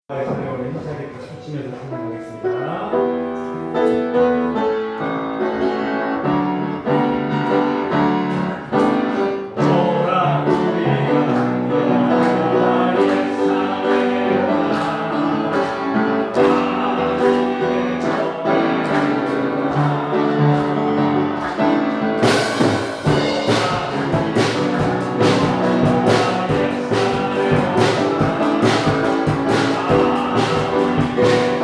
찬양을 힘차게 박수 치면서 찬양하겠습니다. Yeah.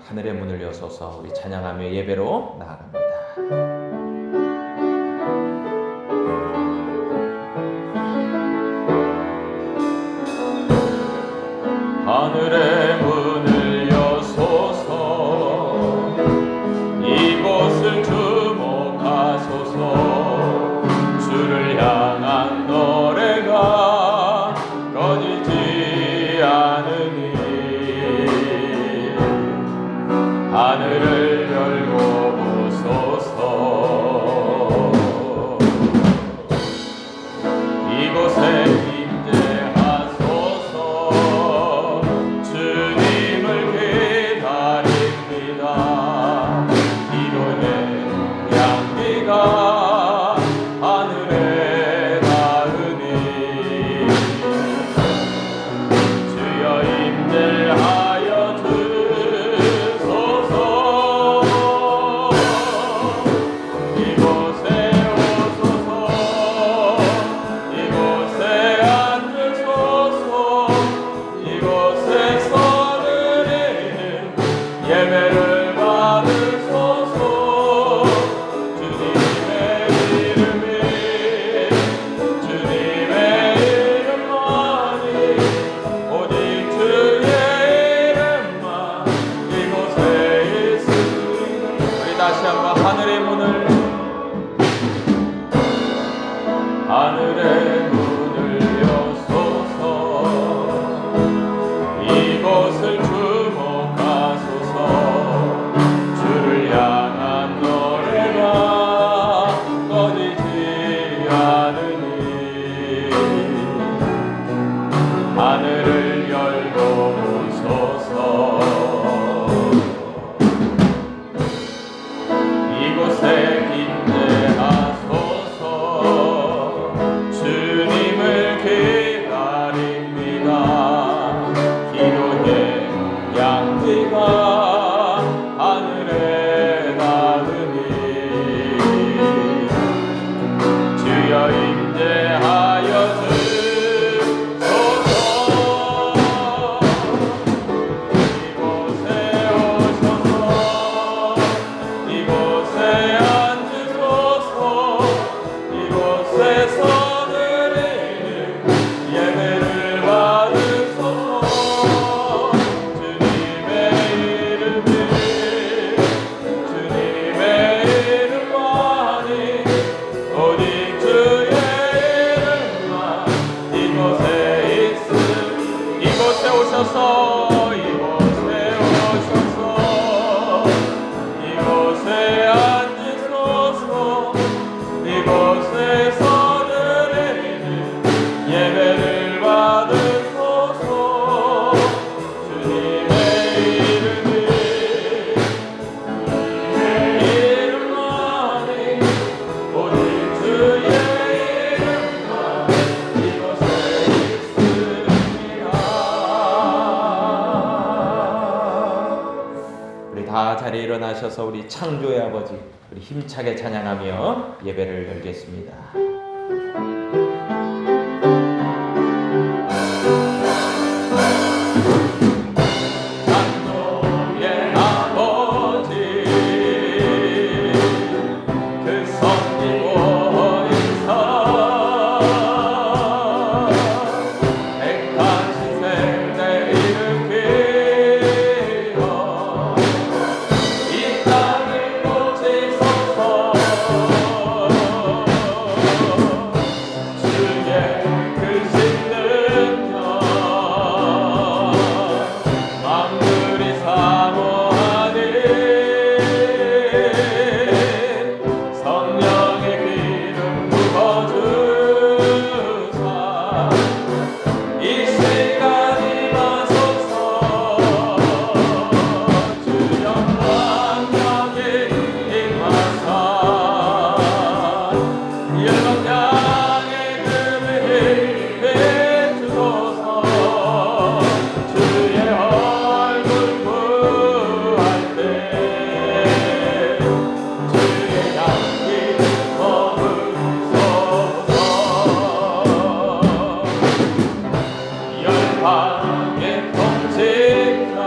하늘의 문을 여소서 우리 찬양하며 예배로 나아갑니다. 하늘의 문을 여소서 이곳을 주목하소서 주를 향한 노래가 꺼지지 않으니 하늘을 열고 보소서 이곳에 임재하소서 주님을 기다립니다. 기도의 향기가 하늘에 닿으니 주여 임재하여 주소서 이곳에 오소서 이곳에 앉으소서 이곳에서 드리는 예배를 받으소서 주님의 이름이 주님의 이름만이 오직 주의 이름만 이곳에 있으니 우리 다시 한번 하늘의 문을 여소서 이곳을 주목하소서 주를 향한 노래가 꺼지지 않으니 하늘을 열고 보소서 이곳에 임재하소서 주님을 기다립니다. 기도의 향기가 하늘에 닿으니 주여 임재하여 주소서 이곳에 오셔서 이곳에 앉으소서 이곳에서 드리는 예배를 받으소서 주님의 이름이 주님의 이름만이 오직 주의 이름만 이곳에 있으니 이곳에 오셔서 이곳에 오셔서 이곳에 앉으소서 이곳에서 드리는 예배를 받으소서 주님의 이름이 주님의 이름만이 오직 주의 이름만 이곳에 있습니다. 우리 다 자리에 일어나셔서 우리 창조의 아버지 우리 힘차게 찬양하며 예배를 열겠습니다. 창조의 아버지 그 섬기고 인사 백한 신생 내 일으키어 이 땅을 고치소서 주의 크신 능력 만물이 사모하니 성령의 기름 부어주사 이 시간 임하소서 주여 완전히 임하사 열방향의 금을 비추소서 주의 얼굴 구할 때 주의 향기 머무소서 열방의 통치자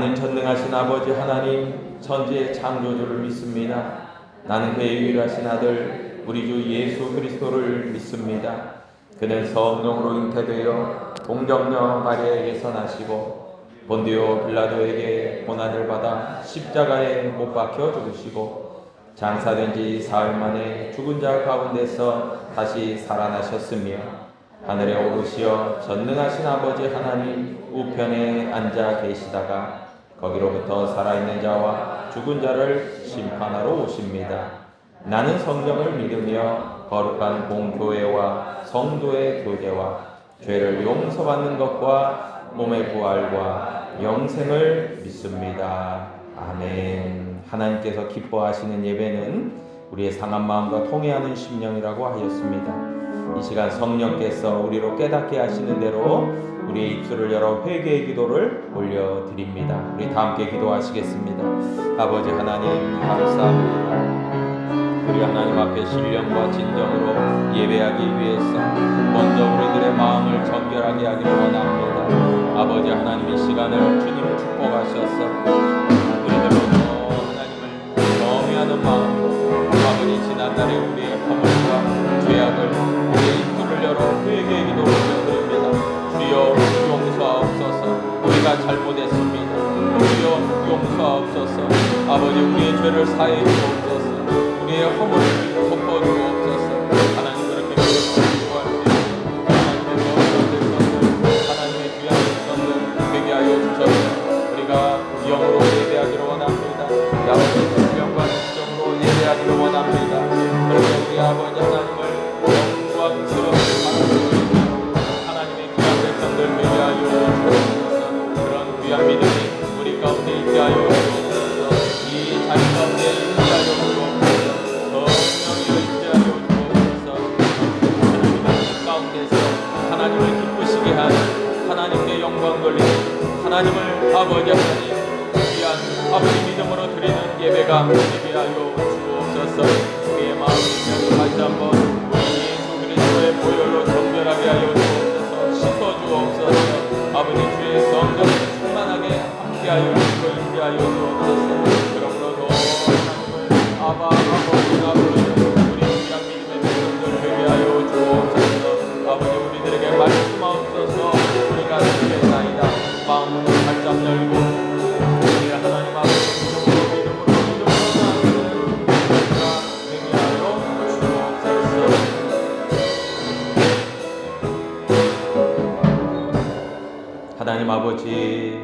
나는 전능하신 아버지 하나님 천지의 창조주를 믿습니다. 나는 그의 유일하신 아들 우리 주 예수 그리스도를 믿습니다. 그는 성령으로 잉태되어 동정녀 마리아에게서 나시고 본디오 빌라도에게 고난을 받아 십자가에 못 박혀 죽으시고 장사된 지 사흘 만에 죽은 자 가운데서 다시 살아나셨으며 하늘에 오르시어 전능하신 아버지 하나님 우편에 앉아 계시다가 거기로부터 살아있는 자와 죽은 자를 심판하러 오십니다. 나는 성령을 믿으며 거룩한 공교회와 성도의 교제와 죄를 용서받는 것과 몸의 부활과 영생을 믿습니다. 아멘. 하나님께서 기뻐하시는 예배는 우리의 상한 마음과 통회하는 심령이라고 하였습니다. 이 시간 성령께서 우리로 깨닫게 하시는 대로 우리의 입술을 열어 회개의 기도를 올려드립니다. 우리 다 함께 기도하시겠습니다. 아버지 하나님 감사합니다. 우리 하나님 앞에 신령과 진정으로 예배하기 위해서 먼저 우리들의 마음을 정결하게 하기를 원합니다. 아버지 하나님 이 시간을 주님 축복하셔서 우리들로서 하나님을 경외하는 마음으로 아버지 지난날에 우리의 허물과 죄악을 우리의 입술을 열어 회개의 기도를 올려드립니다. 주여 용서하옵소서. 우리가 잘못했습니다. 주여 용서하옵소서. 아버지 우리의 죄를 사해 주옵소서. 우리의 허물을 덮어주옵소서. 하나님 그렇게 기도할 수 있는 하나님의 거룩한 백성들 하나님의 귀한 백성들 되게 하여 주셔서 우리가 영으로 예배하기를 원합니다. 아버지 신령과 진정으로 예배하기를 원합니다. 그래서 우리 아버지 하나님을 영광스럽게 바라보시고 하나님의 귀한 백성들 되게 하여 주옵소서. 그런 귀한 믿음이 우리 가운데 있게 하여 주옵소서. 이 자리 가운데 있게 하여 주옵소서. 성령이 임재하여 주옵소서. 하나님의 뜻 가운데서 하나님을 기쁘시게 하는 하나님께 영광 돌리는 하나님을 아버지 하나님 귀한 아버지 믿음으로 드리는 예배가 되게 하여 주옵소서. 우리의 마음을 다시 한번 예수 그리스도의 보혈로 정결하게 하여 주옵소서. 씻어 주옵소서. 아버지 주의 성령을 충만하게 함께하여 주시고 임재하여 주옵소서. 그러므로도 하나님을 아바 아버지가 부르는 우리 귀한 믿음의 백성들 되게 하여 주옵소서. 아버지 우리들에게 말씀하옵소서. 우리가 드리겠나이다. 마음으로 활짝 열고 우리 하나님 아버지 믿음으로 나아가는 우리가 되게 하여 주옵소서. 하나님 아버지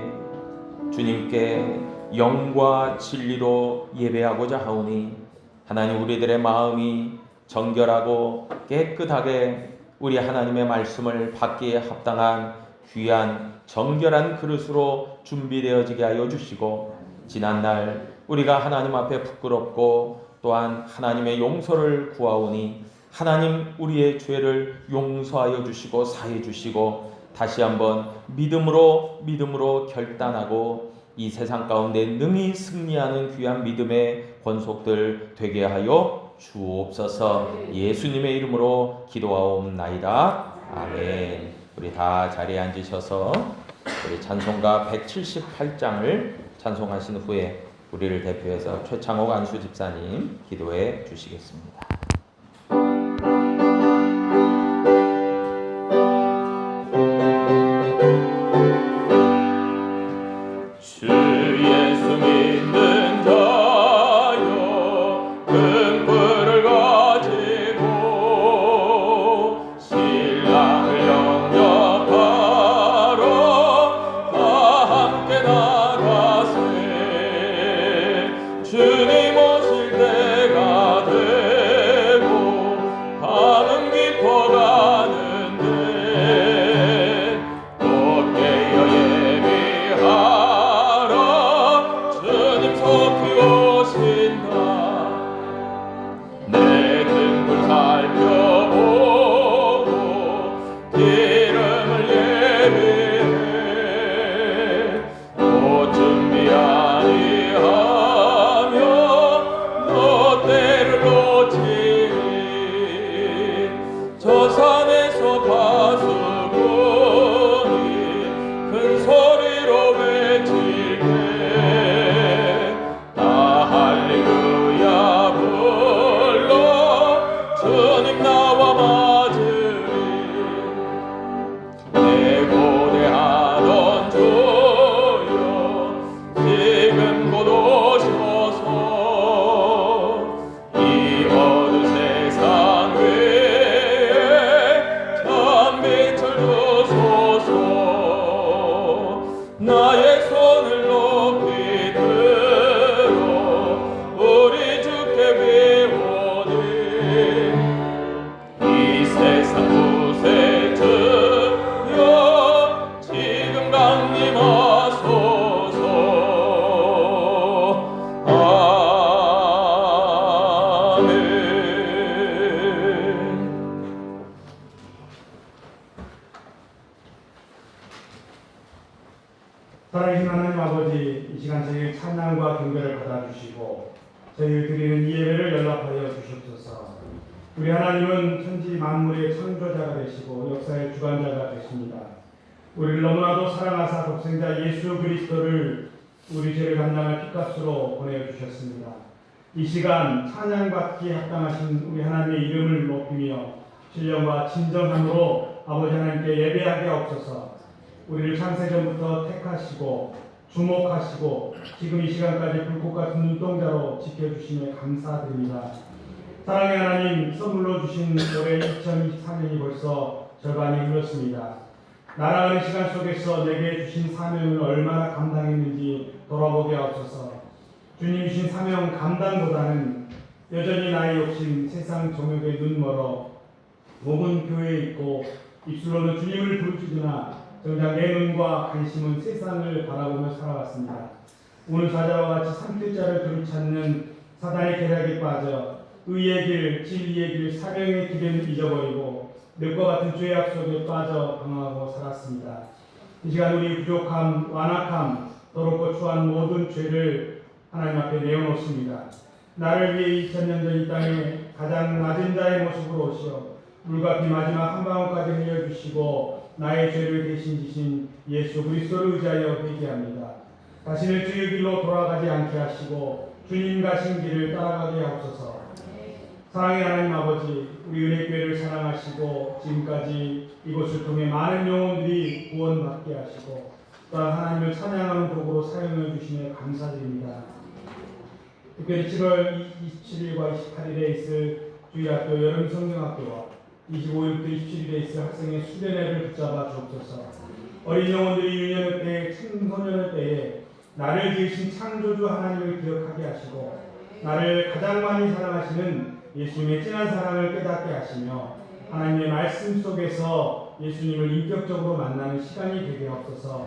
주님께 영과 진리로 예배하고자 하오니 하나님 우리들의 마음이 정결하고 깨끗하게 우리 하나님의 말씀을 받기에 합당한 귀한 정결한 그릇으로 준비되어지게 하여 주시고 지난날 우리가 하나님 앞에 부끄럽고 또한 하나님의 용서를 구하오니 하나님 우리의 죄를 용서하여 주시고 사해 주시고 다시 한번 믿음으로 결단하고 이 세상 가운데 능히 승리하는 귀한 믿음의 권속들 되게 하여 주옵소서. 예수님의 이름으로 기도하옵나이다. 아멘. 우리 다 자리에 앉으셔서 우리 찬송가 178장을 찬송하신 후에 우리를 대표해서 최창옥 안수 집사님 기도해 주시겠습니다. 주님 오실 때가 되 주님 나와 맞으리 내 고대하던 주여 지금 곧 오셔서 이 어두운 세상 위에 참빛을 주소서 나의 손을 높이 들어 우리 주께 외우리 이 세상 구세주여 지금 강림하소서 아멘. 살아계신 하나님 아버지, 이 시간 저희의 찬양과 경배를 받아주시고 저희를 드리는 이 예배를 연락하여 주시옵소서. 우리 하나님은 천지 만물의 창조자가 되시고 역사의 주관자가 되십니다. 우리를 너무나도 사랑하사 독생자 예수 그리스도를 우리 죄를 감당할 피값으로 보내주셨습니다. 이 시간 찬양받기에 합당하신 우리 하나님의 이름을 높이며 신령과 진정함으로 아버지 하나님께 예배하게 하옵소서. 우리를 창세전부터 택하시고 주목하시고 지금 이 시간까지 불꽃 같은 눈동자로 지켜주심에 감사드립니다. 사랑의 하나님, 선물로 주신 올해 2024년이 벌써 절반이 흘렀습니다. 날아가는 시간 속에서 내게 주신 사명을 얼마나 감당했는지 돌아보게 하옵소서. 주님 주신 사명 감당보다는 여전히 나의 욕심, 세상 정욕에 눈멀어 몸은 교회에 있고 입술로는 주님을 부르짖으나 정작 내 눈과 관심은 세상을 바라보며 살아왔습니다. 오늘 사자와 같이 산뜻자를 두루찾는 사단의 계략에 빠져 의의 길, 진리의 길, 사명의 길을 잊어버리고 늙과 같은 죄악 속에 빠져 방황하고 살았습니다. 이 시간 우리 부족함, 완악함, 더럽고 추한 모든 죄를 하나님 앞에 내어놓습니다. 나를 위해 2000년 전 이 땅에 가장 낮은 자의 모습으로 오시어 물과 비 마지막 한 방울까지 흘려주시고 나의 죄를 대신 지신 예수 그리스도를 의지하여 회개합니다. 다시는 주의 길로 돌아가지 않게 하시고 주님 가신 길을 따라가게 하옵소서. 사랑의 하나님 아버지, 우리 은혜교회를 사랑하시고 지금까지 이곳을 통해 많은 영혼들이 구원받게 하시고 또한 하나님을 찬양하는 도구로 사용해 주시며 감사드립니다. 특별히 7월 27일과 28일에 있을 주일학교 여름성경학교와 25일부터 27일에 있을 학생의 수련회를 붙잡아 주옵소서. 어린 영혼들이 유년의 때에 청소년의 때에 나를 지으신 창조주 하나님을 기억하게 하시고 나를 가장 많이 사랑하시는 예수님의 진한 사랑을 깨닫게 하시며 하나님의 말씀 속에서 예수님을 인격적으로 만나는 시간이 되게 하옵소서.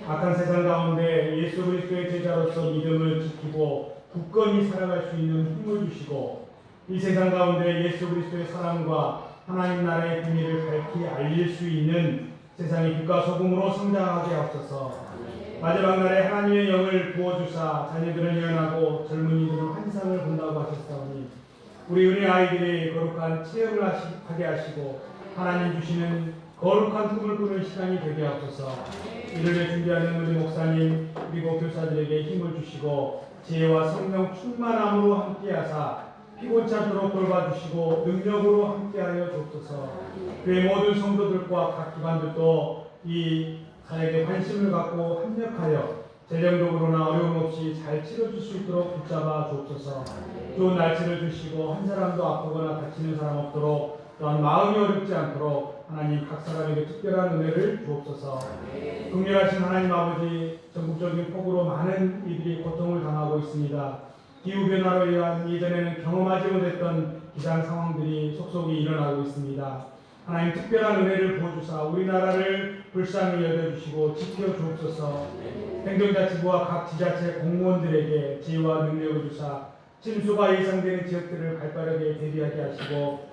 악한 세상 가운데 예수 그리스도의 제자로서 믿음을 지키고 굳건히 살아갈 수 있는 힘을 주시고 이 세상 가운데 예수 그리스도의 사랑과 하나님 나라의 비밀을 밝히 알릴 수 있는 세상의 빛과 소금으로 성장하게 하옵소서. 마지막 날에 하나님의 영을 부어주사 자녀들은 예언하고 젊은이들은 환상을 본다고 하셨사오니 우리 은혜 아이들이 거룩한 체험을 하게 하시고 하나님 주시는 거룩한 꿈을 꾸는 시간이 되게 하옵소서. 이를 위해 준비하는 우리 목사님 그리고 교사들에게 힘을 주시고 지혜와 성령 충만함으로 함께하사 피곤치 않도록 돌봐주시고 능력으로 함께하여 주옵소서. 교회 모든 성도들과 각 기관들도 이 사역에 관심을 갖고 협력하여 재정적으로나 어려움 없이 잘 치러줄 수 있도록 붙잡아 주옵소서. 좋은 날씨를 주시고 한 사람도 아프거나 다치는 사람 없도록 또한 마음이 어렵지 않도록 하나님 각 사람에게 특별한 은혜를 주옵소서. 긍휼하신 하나님 아버지, 전국적인 폭우로 많은 이들이 고통을 당하고 있습니다. 기후변화로 인한 예전에는 경험하지 못했던 기상 상황들이 속속이 일어나고 있습니다. 하나님 특별한 은혜를 부어주사 우리나라를 불쌍히 여겨주시고 지켜주옵소서. 행정자치부와 각 지자체 공무원들에게 지혜와 능력을 주사 침수가 예상되는 지역들을 발빠르게 대비하게 하시고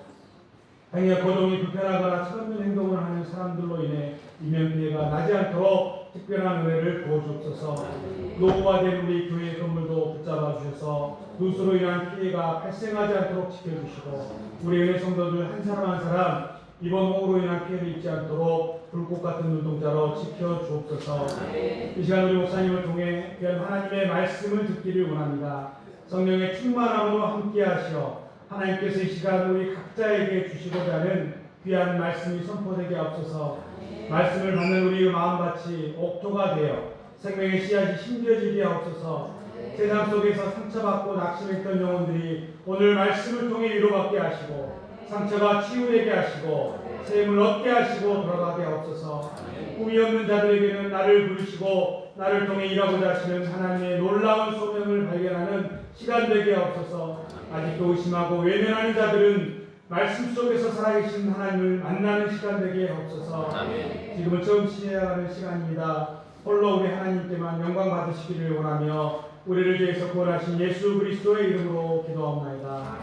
행여 거동이 불편하거나 철없는 행동을 하는 사람들로 인해 인명피해가 나지 않도록 특별한 은혜를 부어주옵소서. 노후화된 우리 교회의 건물도 붙잡아 주셔서 누수로 인한 피해가 발생하지 않도록 지켜주시고 우리 은혜 성도들 한 사람 한 사람 이번 호우로 인한 피해를 입지 않도록 불꽃 같은 눈동자로 지켜주옵소서. 이 시간 우리 목사님을 통해 귀한 하나님의 말씀을 듣기를 원합니다. 성령의 충만함으로 함께하시어 하나님께서 이 시간 우리 각자에게 주시고자 하는 귀한 말씀이 선포되게 하옵소서. 말씀을 받는 우리의 마음밭이 옥토가 되어 생명의 씨앗이 심겨지게 하옵소서. 세상 속에서 상처받고 낙심했던 영혼들이 오늘 말씀을 통해 위로받게 하시고 상처가 치유되게 하시고 새 힘을 얻게 하시고 돌아가게 하옵소서. 꿈이 없는 자들에게는 나를 부르시고 나를 통해 일하고자 하시는 하나님의 놀라운 소명을 발견하는 시간 되게 하옵소서. 아직도 의심하고 외면하는 자들은 말씀 속에서 살아계신 하나님을 만나는 시간 되게 하옵소서. 지금은 처음 시작하는 시간입니다. 홀로 우리 하나님께만 영광 받으시기를 원하며 우리를 위해서 구원하신 예수 그리스도의 이름으로 기도하옵나이다.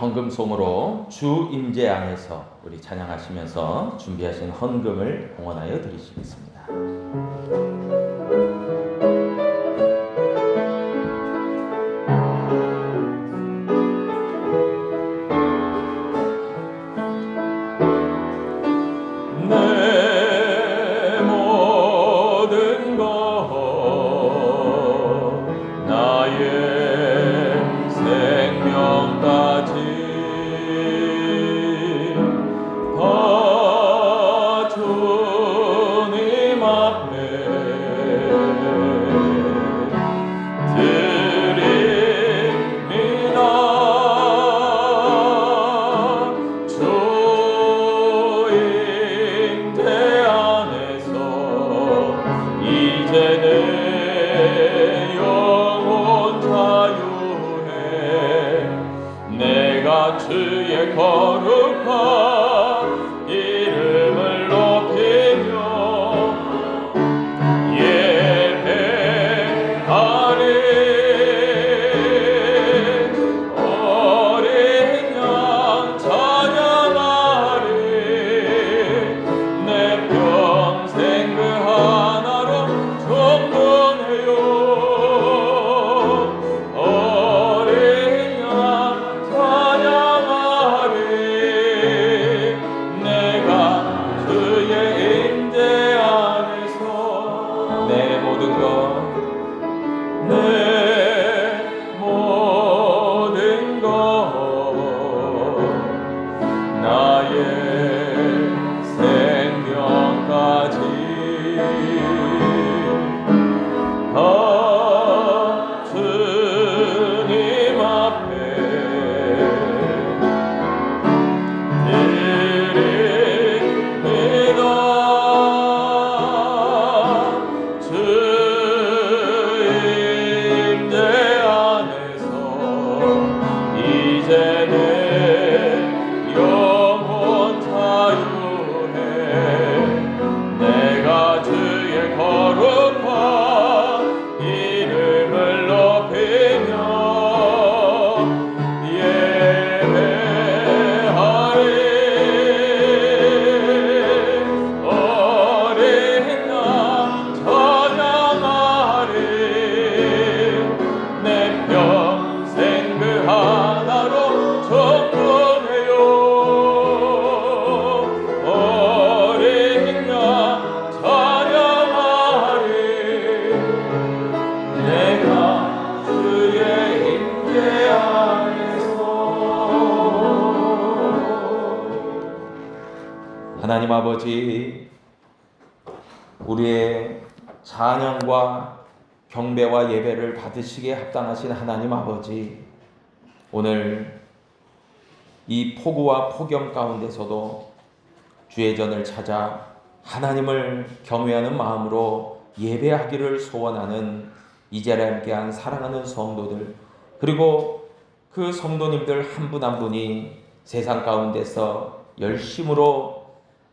헌금송으로 주 임재 안에서 우리 찬양하시면서 준비하신 헌금을 봉헌하여 드리시겠습니다. 내 모든 것 나의 생명까지 다 주님 앞에 드립니다. 주 임재 안에서 이제 내 영혼 자유해. 내가 주의 거룩한 이름을 높이며 예배하리. 어린 양 찬양하리. 내 평생 그 하나로 충분해요. 어린 양 찬양하리. 내가 주의 임재 안에서 내 모든 것 내 모든 것 나의 생명까지 다 주님 앞에 드립니다. 주 임재 안에서 이제 내 영혼 자유해. 내가 주의 거룩한 이름을 높이며 예배하리. 어린 양 찬양하리. 내 평생 그 하나로 충분해요. 어린 양 찬양하리. 내가 주의 임재 안에서. 하나님 아버지, 우리의 찬양과 경배와 예배를 받으시기에 합당하신 하나님 아버지, 오늘 이 폭우와 폭염 가운데서도 주의 전을 찾아 하나님을 경외하는 마음으로 예배하기를 소원하는 이 자리에 함께한 사랑하는 성도들, 그리고 그 성도님들 한 분 한 분이 세상 가운데서 열심으로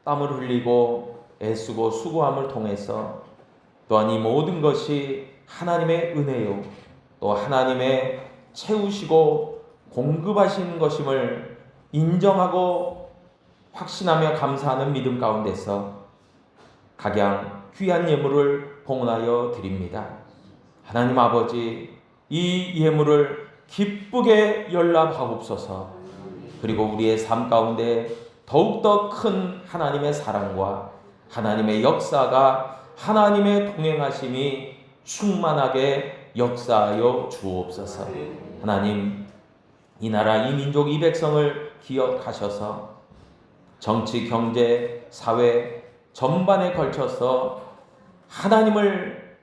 땀을 흘리고 애쓰고 수고함을 통해서 또한 이 모든 것이 하나님의 은혜요, 또 하나님의 채우시고 공급하신 것임을 인정하고 확신하며 감사하는 믿음 가운데서 각양 귀한 예물을 봉헌하여 드립니다. 하나님 아버지, 이 예물을 기쁘게 연락하옵소서. 그리고 우리의 삶 가운데 더욱더 큰 하나님의 사랑과 하나님의 역사가, 하나님의 동행하심이 충만하게 역사하여 주옵소서. 하나님, 이 나라, 이 민족, 이 백성을 기억하셔서 정치, 경제, 사회 전반에 걸쳐서 하나님을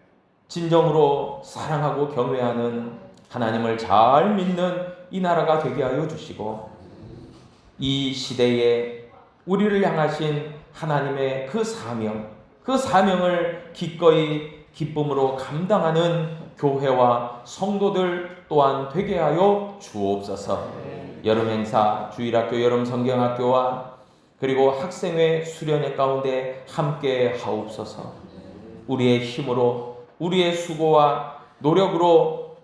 진정으로 사랑하고 경외하는, 하나님을 잘 믿는 이 나라가 되게 하여 주시고, 이 시대에 우리를 향하신 하나님의 그 사명을 기꺼이 기쁨으로 감당하는 교회와 성도들 또한 되게 하여 주옵소서. 여름 행사, 주일학교, 여름 성경학교와 그리고 학생회, 수련회 가운데 함께 하옵소서. 우리의 힘으로, 우리의 수고와 노력으로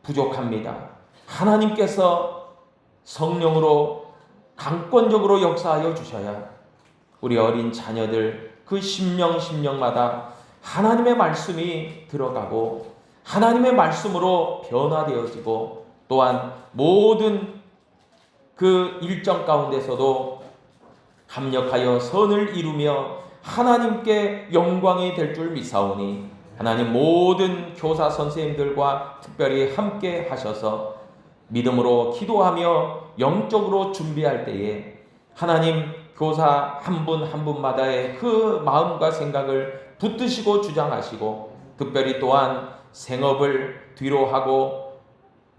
부족합니다. 하나님께서 성령으로 강권적으로 역사하여 주셔야 우리 어린 자녀들 그 심령마다 하나님의 말씀이 들어가고 하나님의 말씀으로 변화되어지고, 또한 모든 그 일정 가운데서도 합력하여 선을 이루며 하나님께 영광이 될 줄 믿사오니, 하나님 모든 교사 선생님들과 특별히 함께 하셔서 믿음으로 기도하며 영적으로 준비할 때에 하나님 교사 한 분 한 분마다의 그 마음과 생각을 붙드시고 주장하시고, 특별히 또한 생업을 뒤로 하고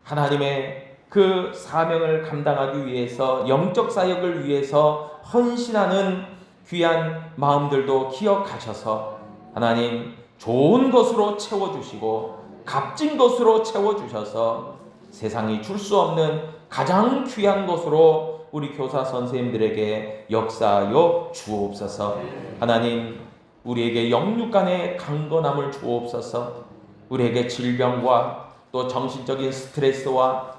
하나님의 그 사명을 감당하기 위해서, 영적 사역을 위해서 헌신하는 귀한 마음들도 기억하셔서 하나님 좋은 것으로 채워주시고 값진 것으로 채워주셔서 세상이 줄 수 없는 가장 귀한 것으로 우리 교사 선생님들에게 역사하여 주옵소서. 하나님, 우리에게 영육간의 강건함을 주옵소서. 우리에게 질병과 또 정신적인 스트레스와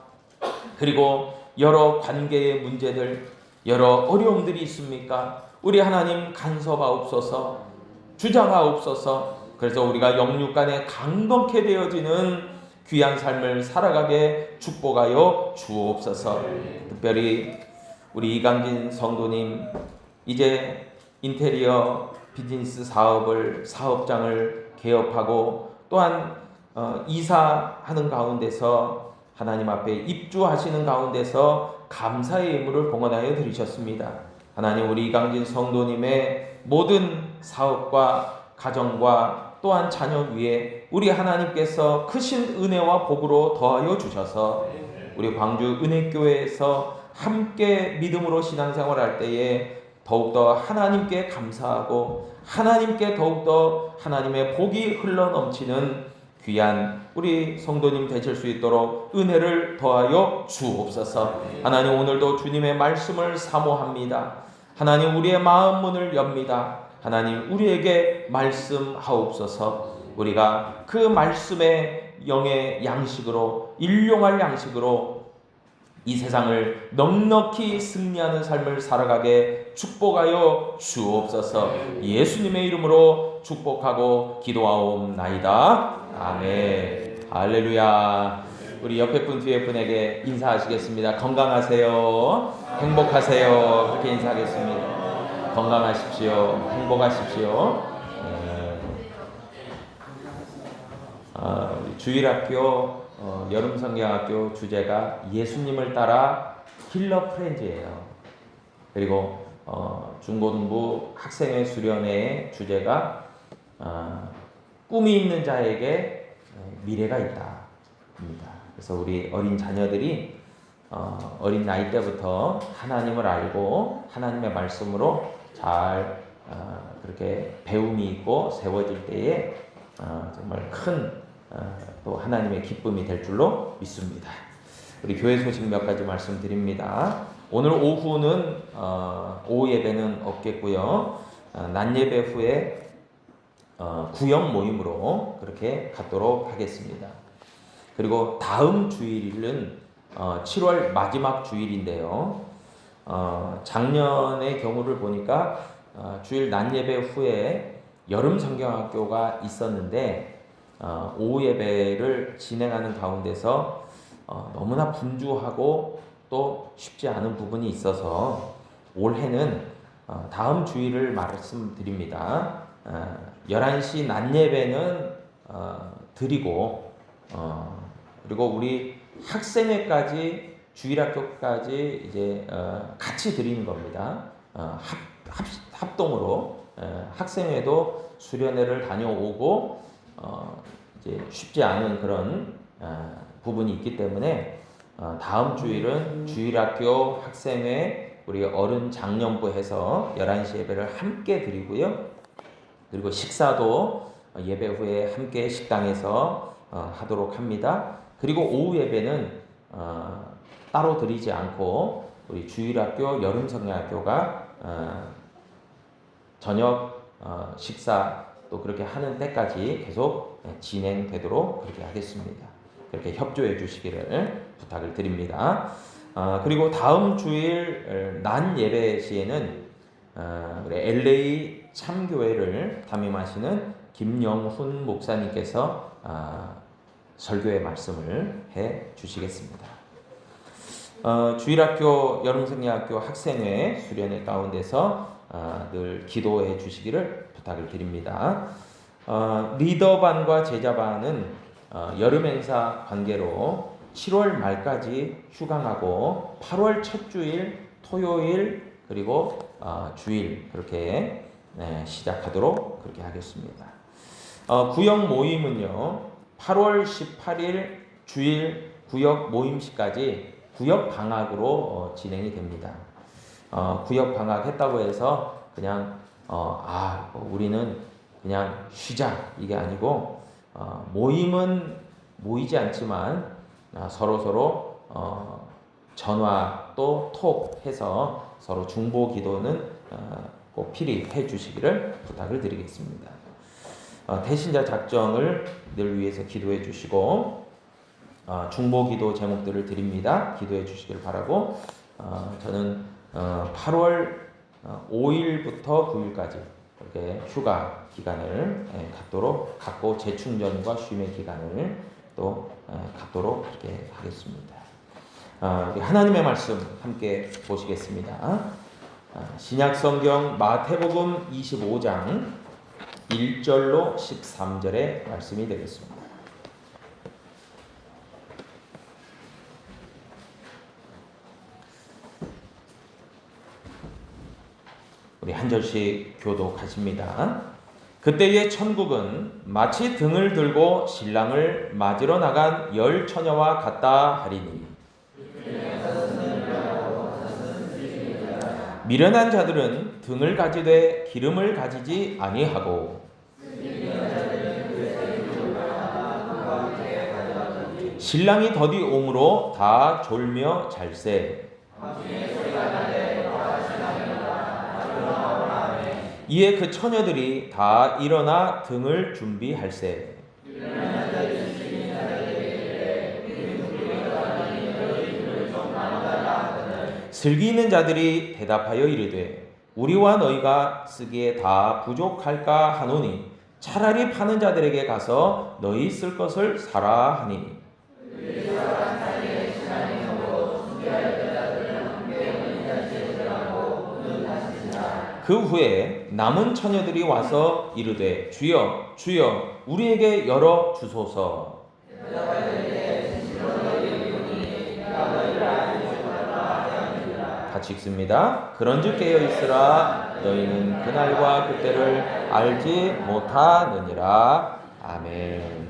그리고 여러 관계의 문제들, 여러 어려움들이 있습니까? 우리 하나님 간섭하옵소서, 주장하옵소서. 그래서 우리가 영육간에 강건케 되어지는 귀한 삶을 살아가게 축복하여 주옵소서. 특별히 우리 이강진 성도님, 이제 인테리어 비즈니스 사업장을 개업하고 또한 이사하는 가운데서 하나님 앞에 입주하시는 가운데서 감사의 예물을 봉헌하여 드리셨습니다. 하나님, 우리 이강진 성도님의 모든 사업과 가정과 또한 자녀 위에 우리 하나님께서 크신 은혜와 복으로 더하여 주셔서 우리 광주 은혜교회에서 함께 믿음으로 신앙생활 할 때에 더욱더 하나님께 감사하고 하나님께 더욱더 하나님의 복이 흘러넘치는 귀한 우리 성도님 되실 수 있도록 은혜를 더하여 주옵소서. 하나님, 오늘도 주님의 말씀을 사모합니다. 하나님, 우리의 마음 문을 엽니다. 하나님, 우리에게 말씀하옵소서. 우리가 그 말씀의 영의 양식으로, 일용할 양식으로 이 세상을 넉넉히 승리하는 삶을 살아가게 축복하여 주옵소서. 예수님의 이름으로 축복하고 기도하옵나이다. 아멘. 할렐루야. 우리 옆에 분 뒤에 분에게 인사하시겠습니다. 건강하세요. 행복하세요. 그렇게 인사하겠습니다. 건강하십시오. 행복하십시오. 주일학교 여름성경학교 주제가 예수님을 따라 힐러 프렌즈예요. 그리고 중고등부 학생회 수련회의 주제가 꿈이 있는 자에게 미래가 있다입니다. 그래서 우리 어린 자녀들이 어린 나이 때부터 하나님을 알고 하나님의 말씀으로 잘 그렇게 배움이 있고 세워질 때에 정말 큰 또 하나님의 기쁨이 될 줄로 믿습니다. 우리 교회 소식 몇 가지 말씀드립니다. 오늘 오후는 오후 예배는 없겠고요. 낮 예배 후에 구역 모임으로 그렇게 갖도록 하겠습니다. 그리고 다음 주일은 7월 마지막 주일인데요. 작년의 경우를 보니까 주일 낮 예배 후에 여름 성경학교가 있었는데 오후 예배를 진행하는 가운데서 너무나 분주하고 또 쉽지 않은 부분이 있어서 올해는 다음 주일을 말씀드립니다. 11시 낮 예배는 드리고 그리고 우리 학생회까지 주일학교까지 이제 같이 드리는 겁니다. 합동으로 학생회도 수련회를 다녀오고 이제 쉽지 않은 그런 부분이 있기 때문에 다음 주일은 주일학교 학생회 우리 어른 장년부 해서 11시 예배를 함께 드리고요. 그리고 식사도 예배 후에 함께 식당에서 하도록 합니다. 그리고 오후 예배는 따로 드리지 않고 우리 주일학교 여름성경학교가 저녁 식사 또 그렇게 하는 때까지 계속 진행되도록 그렇게 하겠습니다. 그렇게 협조해 주시기를 부탁을 드립니다. 그리고 다음 주일 낮 예배 시에는 우리 LA 참교회를 담임하시는 김영훈 목사님께서 설교의 말씀을 해 주시겠습니다. 주일학교 여름성경학교 학생회 수련회 가운데서 늘 기도해 주시기를 부탁을 드립니다. 리더반과 제자반은 여름 행사 관계로 7월 말까지 휴강하고 8월 첫 주일 토요일 그리고 주일 그렇게 시작하도록 그렇게 하겠습니다. 구역 모임은요 8월 18일 주일 구역 모임식까지 구역 방학으로 진행이 됩니다. 구역 방학했다고 해서 그냥 우리는 그냥 쉬자 이게 아니고 모임은 모이지 않지만 서로 전화 또 톡 해서 서로 중보 기도는 꼭 필히 해 주시기를 부탁을 드리겠습니다. 태신자 작정을 늘 위해서 기도해 주시고 중보 기도 제목들을 드립니다. 기도해 주시길 바라고 저는 8월 5일부터 9일까지 이렇게 휴가 기간을 갖고 재충전과 쉼의 기간을 또 갖도록 그렇게 하겠습니다. 하나님의 말씀 함께 보시겠습니다. 신약성경 마태복음 25장 1절로 13절의 말씀이 되겠습니다. 우리 한 절씩 교독하십니다. 그때의 천국은 마치 등을 들고 신랑을 맞으러 나간 10 처녀와 같다 하리니 미련한 자들은 등을 가지되 기름을 가지지 아니하고 신랑이 더디 오므로 다 졸며 잘세. 이에 그 처녀들이 다 일어나 등을 준비할세. 슬기 있는 자들이 대답하여 이르되 우리와 너희가 쓰기에 다 부족할까 하노니 차라리 파는 자들에게 가서 너희 쓸 것을 사라 하니 그 후에 남은 처녀들이 와서 이르되 주여 주여 우리에게 열어 주소서. 같이 읽습니다. 그런즉 깨어 있으라 너희는 그날과 그때를 알지 못하느니라. 아멘.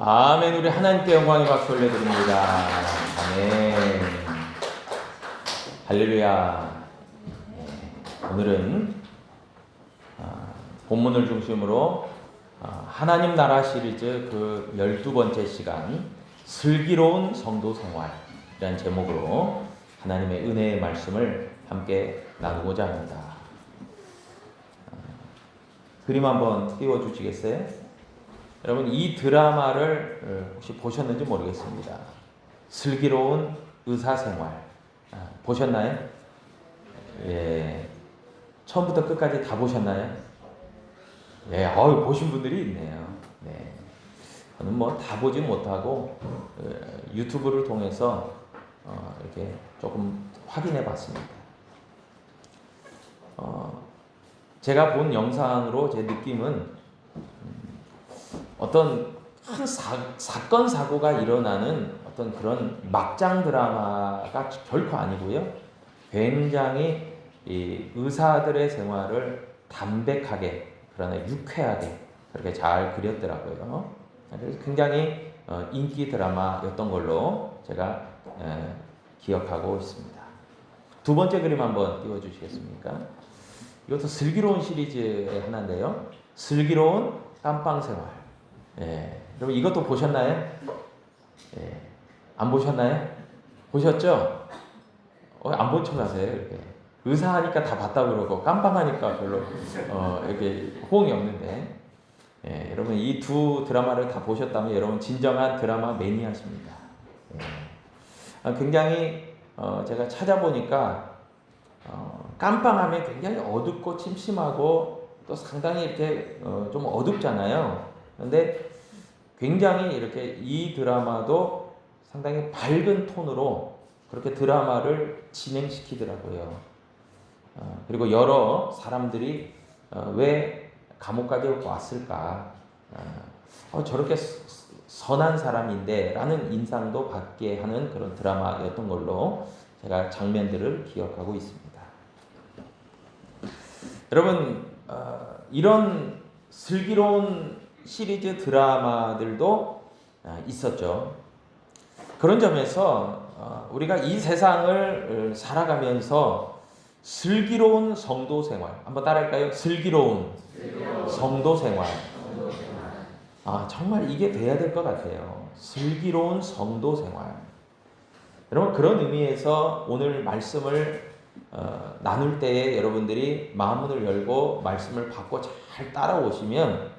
아멘. 우리 하나님께 영광의 박수 올려드립니다. 아멘. 할렐루야. 오늘은 본문을 중심으로 하나님 나라 시리즈 그 12번째 시간 슬기로운 성도 생활이라는 제목으로 하나님의 은혜의 말씀을 함께 나누고자 합니다. 그림 한번 띄워주시겠어요? 여러분, 이 드라마를 혹시 보셨는지 모르겠습니다. 슬기로운 의사생활 보셨나요? 예, 처음부터 끝까지 다 보셨나요? 예, 보신 분들이 있네요. 네, 저는 뭐 다 보지 못하고 유튜브를 통해서 이렇게 조금 확인해봤습니다. 제가 본 영상으로 제 느낌은 어떤 큰 사건 사고가 일어나는 어떤 그런 막장 드라마가 결코 아니고요. 굉장히 이 의사들의 생활을 담백하게 그러나 유쾌하게 그렇게 잘 그렸더라고요. 그래서 굉장히 인기 드라마였던 걸로 제가 기억하고 있습니다. 두 번째 그림 한번 띄워주시겠습니까? 이것도 슬기로운 시리즈의 하나인데요. 슬기로운 깜빵생활. 예, 여러분 이것도 보셨나요? 예, 안 보셨나요? 보셨죠? 안 본 척 하세요. 이렇게 의사 하니까 다 봤다 그러고 깜빵 하니까 별로 이렇게 호응이 없는데, 예, 여러분 이 두 드라마를 다 보셨다면 여러분 진정한 드라마 매니아십니다. 예. 굉장히 제가 찾아보니까 깜빵하면 굉장히 어둡고 침침하고 또 상당히 이렇게 좀 어둡잖아요. 그런데 굉장히 이렇게 이 드라마도 상당히 밝은 톤으로 그렇게 드라마를 진행시키더라고요. 그리고 여러 사람들이 왜 감옥까지 왔을까? 저렇게 선한 사람인데 라는 인상도 받게 하는 그런 드라마였던 걸로 제가 장면들을 기억하고 있습니다. 여러분, 이런 슬기로운 시리즈 드라마들도 있었죠. 그런 점에서 우리가 이 세상을 살아가면서 슬기로운 성도 생활 한번 따라할까요? 슬기로운 성도 생활. 정말 이게 돼야 될 것 같아요. 슬기로운 성도 생활. 여러분, 그런 의미에서 오늘 말씀을 나눌 때에 여러분들이 마음문을 열고 말씀을 받고 잘 따라오시면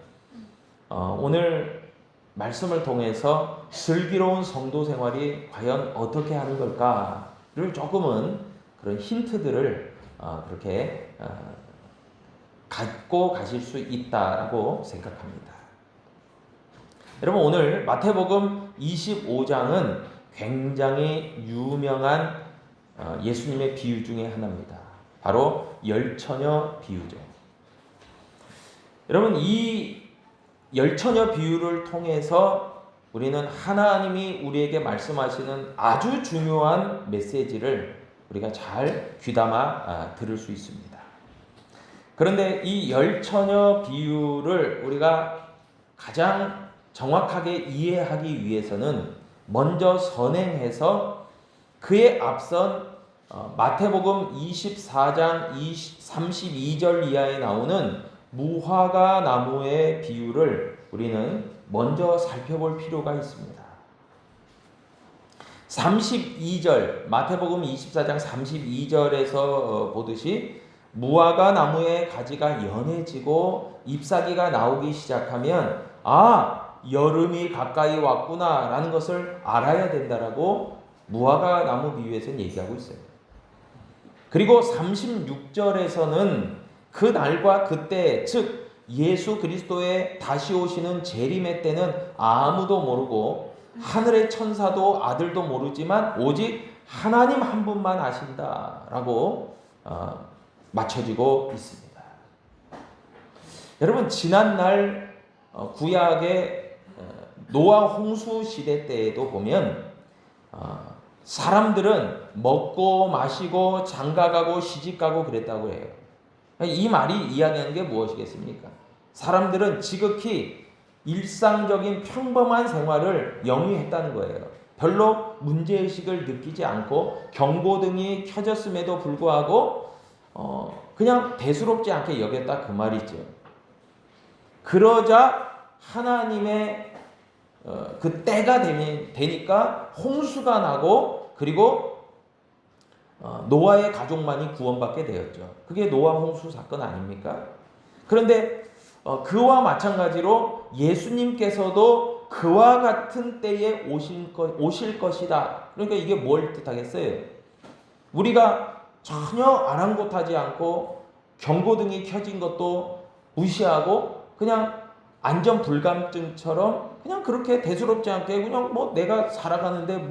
오늘 말씀을 통해서 슬기로운 성도 생활이 과연 어떻게 하는 걸까를 조금은 그런 힌트들을 그렇게 갖고 가실 수 있다라고 생각합니다. 여러분, 오늘 마태복음 25장은 굉장히 유명한 예수님의 비유 중에 하나입니다. 바로 열처녀 비유죠. 여러분, 이 열처녀 비유를 통해서 우리는 하나님이 우리에게 말씀하시는 아주 중요한 메시지를 우리가 잘 귀담아 들을 수 있습니다. 그런데 이 열처녀 비유를 우리가 가장 정확하게 이해하기 위해서는 먼저 선행해서 그에 앞선 마태복음 24장 32절 이하에 나오는 무화과 나무의 비유를 우리는 먼저 살펴볼 필요가 있습니다. 32절, 마태복음 24장 32절에서 보듯이 무화과 나무의 가지가 연해지고 잎사귀가 나오기 시작하면 여름이 가까이 왔구나 라는 것을 알아야 된다라고 무화과 나무 비유에서는 얘기하고 있어요. 그리고 36절에서는 그 날과 그때, 즉 예수 그리스도의 다시 오시는 재림의 때는 아무도 모르고 하늘의 천사도 아들도 모르지만 오직 하나님 한 분만 아신다라고 맞춰지고 있습니다. 여러분, 지난날 구약의 노아 홍수 시대 때에도 보면 사람들은 먹고 마시고 장가가고 시집가고 그랬다고 해요. 이 말이 이야기하는 게 무엇이겠습니까? 사람들은 지극히 일상적인 평범한 생활을 영위했다는 거예요. 별로 문제의식을 느끼지 않고 경고등이 켜졌음에도 불구하고 그냥 대수롭지 않게 여겼다 그 말이죠. 그러자 하나님의 그 때가 되니까 홍수가 나고 그리고 노아의 가족만이 구원받게 되었죠. 그게 노아 홍수 사건 아닙니까? 그런데 그와 마찬가지로 예수님께서도 그와 같은 때에 오실 것이다. 그러니까 이게 뭘 뜻하겠어요? 우리가 전혀 아랑곳하지 않고 경고등이 켜진 것도 무시하고 그냥 안전 불감증처럼 그냥 그렇게 대수롭지 않게 그냥 뭐 내가 살아가는데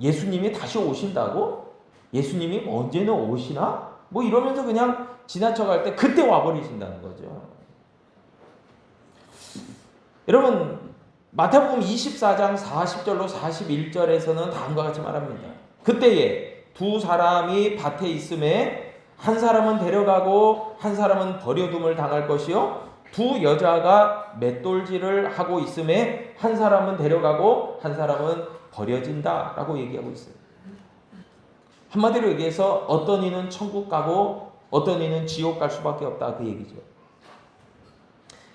예수님이 다시 오신다고? 예수님이 언제는 오시나? 뭐 이러면서 그냥 지나쳐갈 때 그때 와버리신다는 거죠. 여러분, 마태복음 24장 40절로 41절에서는 다음과 같이 말합니다. 그때에 두 사람이 밭에 있음에 한 사람은 데려가고 한 사람은 버려둠을 당할 것이요 두 여자가 맷돌질을 하고 있음에 한 사람은 데려가고 한 사람은 버려진다 라고 얘기하고 있어요. 한마디로 얘기해서 어떤 이는 천국 가고 어떤 이는 지옥 갈 수밖에 없다 그 얘기죠.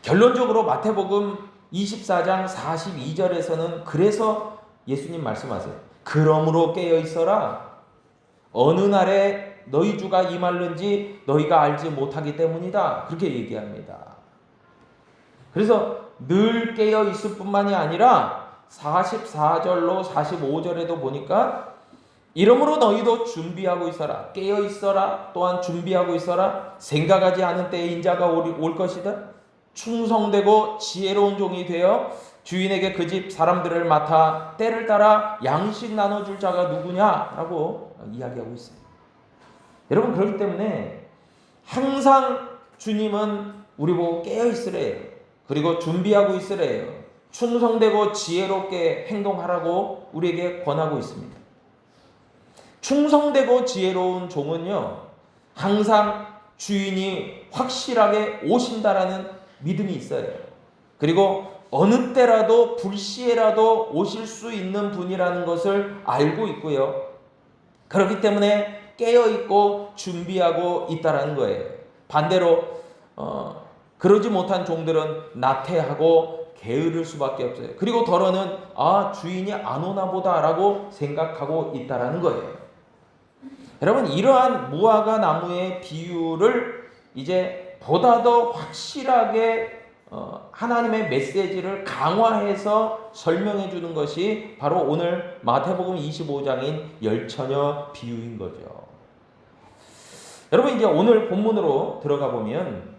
결론적으로 마태복음 24장 42절에서는 그래서 예수님 말씀하세요. 그러므로 깨어 있어라. 어느 날에 너희 주가 임할는지 너희가 알지 못하기 때문이다. 그렇게 얘기합니다. 그래서 늘 깨어 있을 뿐만이 아니라 44절로 45절에도 보니까 이러므로 너희도 준비하고 있어라. 깨어 있어라. 또한 준비하고 있어라. 생각하지 않은 때에 인자가 올 것이다. 충성되고 지혜로운 종이 되어 주인에게 그 집 사람들을 맡아 때를 따라 양식 나눠줄 자가 누구냐라고 이야기하고 있어요. 여러분, 그렇기 때문에 항상 주님은 우리 보고 깨어 있으래요. 그리고 준비하고 있으래요. 충성되고 지혜롭게 행동하라고 우리에게 권하고 있습니다. 충성되고 지혜로운 종은요, 항상 주인이 확실하게 오신다라는 믿음이 있어요. 그리고 어느 때라도 불시에라도 오실 수 있는 분이라는 것을 알고 있고요. 그렇기 때문에 깨어있고 준비하고 있다라는 거예요. 반대로 그러지 못한 종들은 나태하고 게으를 수밖에 없어요. 그리고 더러는 주인이 안 오나 보다라고 생각하고 있다라는 거예요. 여러분, 이러한 무화과 나무의 비유를 이제 보다 더 확실하게 하나님의 메시지를 강화해서 설명해 주는 것이 바로 오늘 마태복음 25장인 열처녀 비유인 거죠. 여러분, 이제 오늘 본문으로 들어가 보면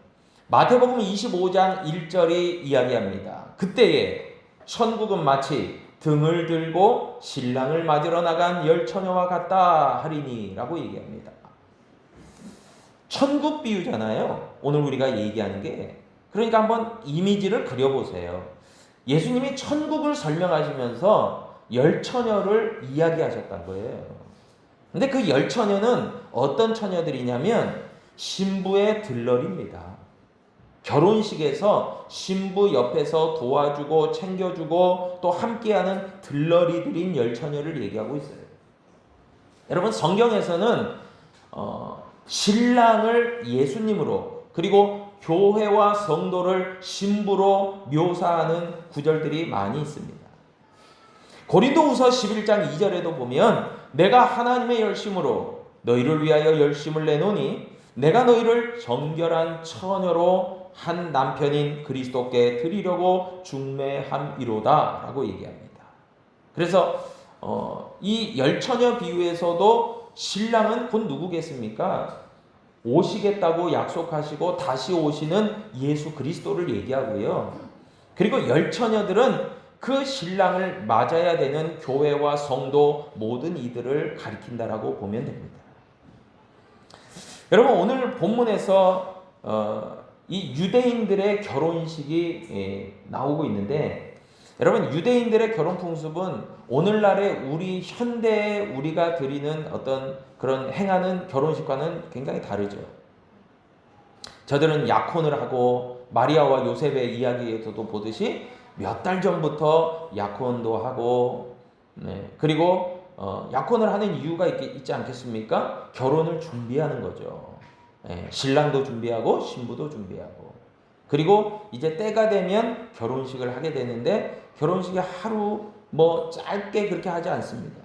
마태복음 25장 1절이 이야기합니다. 그때에 천국은 마치 등을 들고 신랑을 맞으러 나간 열처녀와 같다 하리니 라고 얘기합니다. 천국 비유잖아요. 오늘 우리가 얘기하는 게. 그러니까 한번 이미지를 그려보세요. 예수님이 천국을 설명하시면서 열처녀를 이야기하셨던 거예요. 근데 그 열처녀는 어떤 처녀들이냐면 신부의 들러리입니다. 결혼식에서 신부 옆에서 도와주고 챙겨주고 또 함께하는 들러리들인 열처녀를 얘기하고 있어요. 여러분, 성경에서는 신랑을 예수님으로 그리고 교회와 성도를 신부로 묘사하는 구절들이 많이 있습니다. 고린도후서 11장 2절에도 보면 내가 하나님의 열심으로 너희를 위하여 열심을 내노니 내가 너희를 정결한 처녀로 한 남편인 그리스도께 드리려고 중매함이로다 라고 얘기합니다. 그래서 이 열처녀 비유에서도 신랑은 곧 누구겠습니까? 오시겠다고 약속하시고 다시 오시는 예수 그리스도를 얘기하고요. 그리고 열처녀들은 그 신랑을 맞아야 되는 교회와 성도 모든 이들을 가리킨다라고 보면 됩니다. 여러분, 오늘 본문에서 이 유대인들의 결혼식이 나오고 있는데, 여러분, 유대인들의 결혼 풍습은 오늘날의 우리 현대에 우리가 드리는 어떤 그런 행하는 결혼식과는 굉장히 다르죠. 저들은 약혼을 하고 마리아와 요셉의 이야기에서도 보듯이 몇 달 전부터 약혼도 하고, 그리고 약혼을 하는 이유가 있지 않겠습니까? 결혼을 준비하는 거죠. 신랑도 준비하고 신부도 준비하고, 그리고 이제 때가 되면 결혼식을 하게 되는데 결혼식이 하루 짧게 그렇게 하지 않습니다.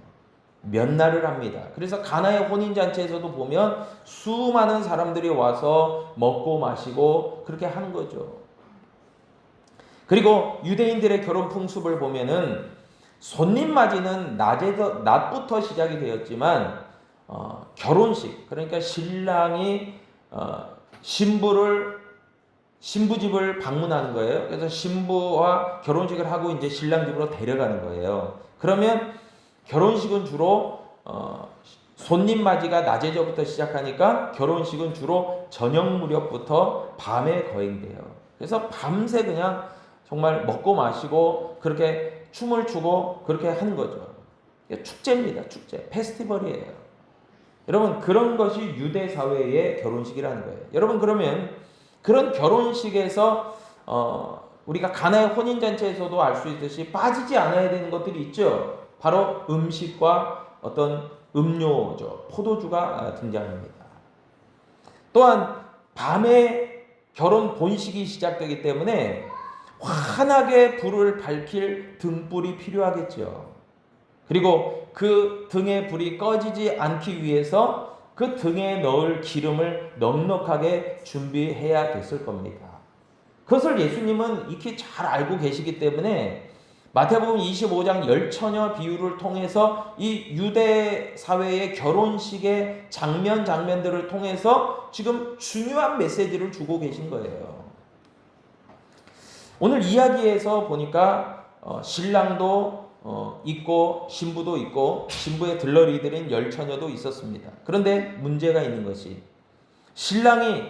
몇 날을 합니다. 그래서 가나의 혼인잔치에서도 보면 수많은 사람들이 와서 먹고 마시고 그렇게 하는 거죠. 그리고 유대인들의 결혼 풍습을 보면은 손님 맞이는 낮부터 시작이 되었지만 결혼식, 그러니까 신랑이 신부 집을 방문하는 거예요. 그래서 신부와 결혼식을 하고 이제 신랑 집으로 데려가는 거예요. 그러면 결혼식은 주로 손님 맞이가 낮에 저부터 시작하니까 결혼식은 주로 저녁 무렵부터 밤에 거행돼요. 그래서 밤새 그냥 정말 먹고 마시고 그렇게 춤을 추고 그렇게 하는 거죠. 축제입니다. 축제. 페스티벌이에요. 여러분, 그런 것이 유대 사회의 결혼식이라는 거예요. 여러분, 그러면 그런 결혼식에서 우리가 가나의 혼인잔치에서도 알 수 있듯이 빠지지 않아야 되는 것들이 있죠. 바로 음식과 어떤 음료죠. 포도주가 등장합니다. 또한 밤에 결혼 본식이 시작되기 때문에 환하게 불을 밝힐 등불이 필요하겠죠. 그리고 그 등의 불이 꺼지지 않기 위해서 그 등에 넣을 기름을 넉넉하게 준비해야 됐을 겁니다. 그것을 예수님은 익히 잘 알고 계시기 때문에 마태복음 25장 열처녀 비유를 통해서 이 유대 사회의 결혼식의 장면들을 통해서 지금 중요한 메시지를 주고 계신 거예요. 오늘 이야기에서 보니까 신랑도 있고 신부도 있고 신부의 들러리들인 열처녀도 있었습니다. 그런데 문제가 있는 것이 신랑이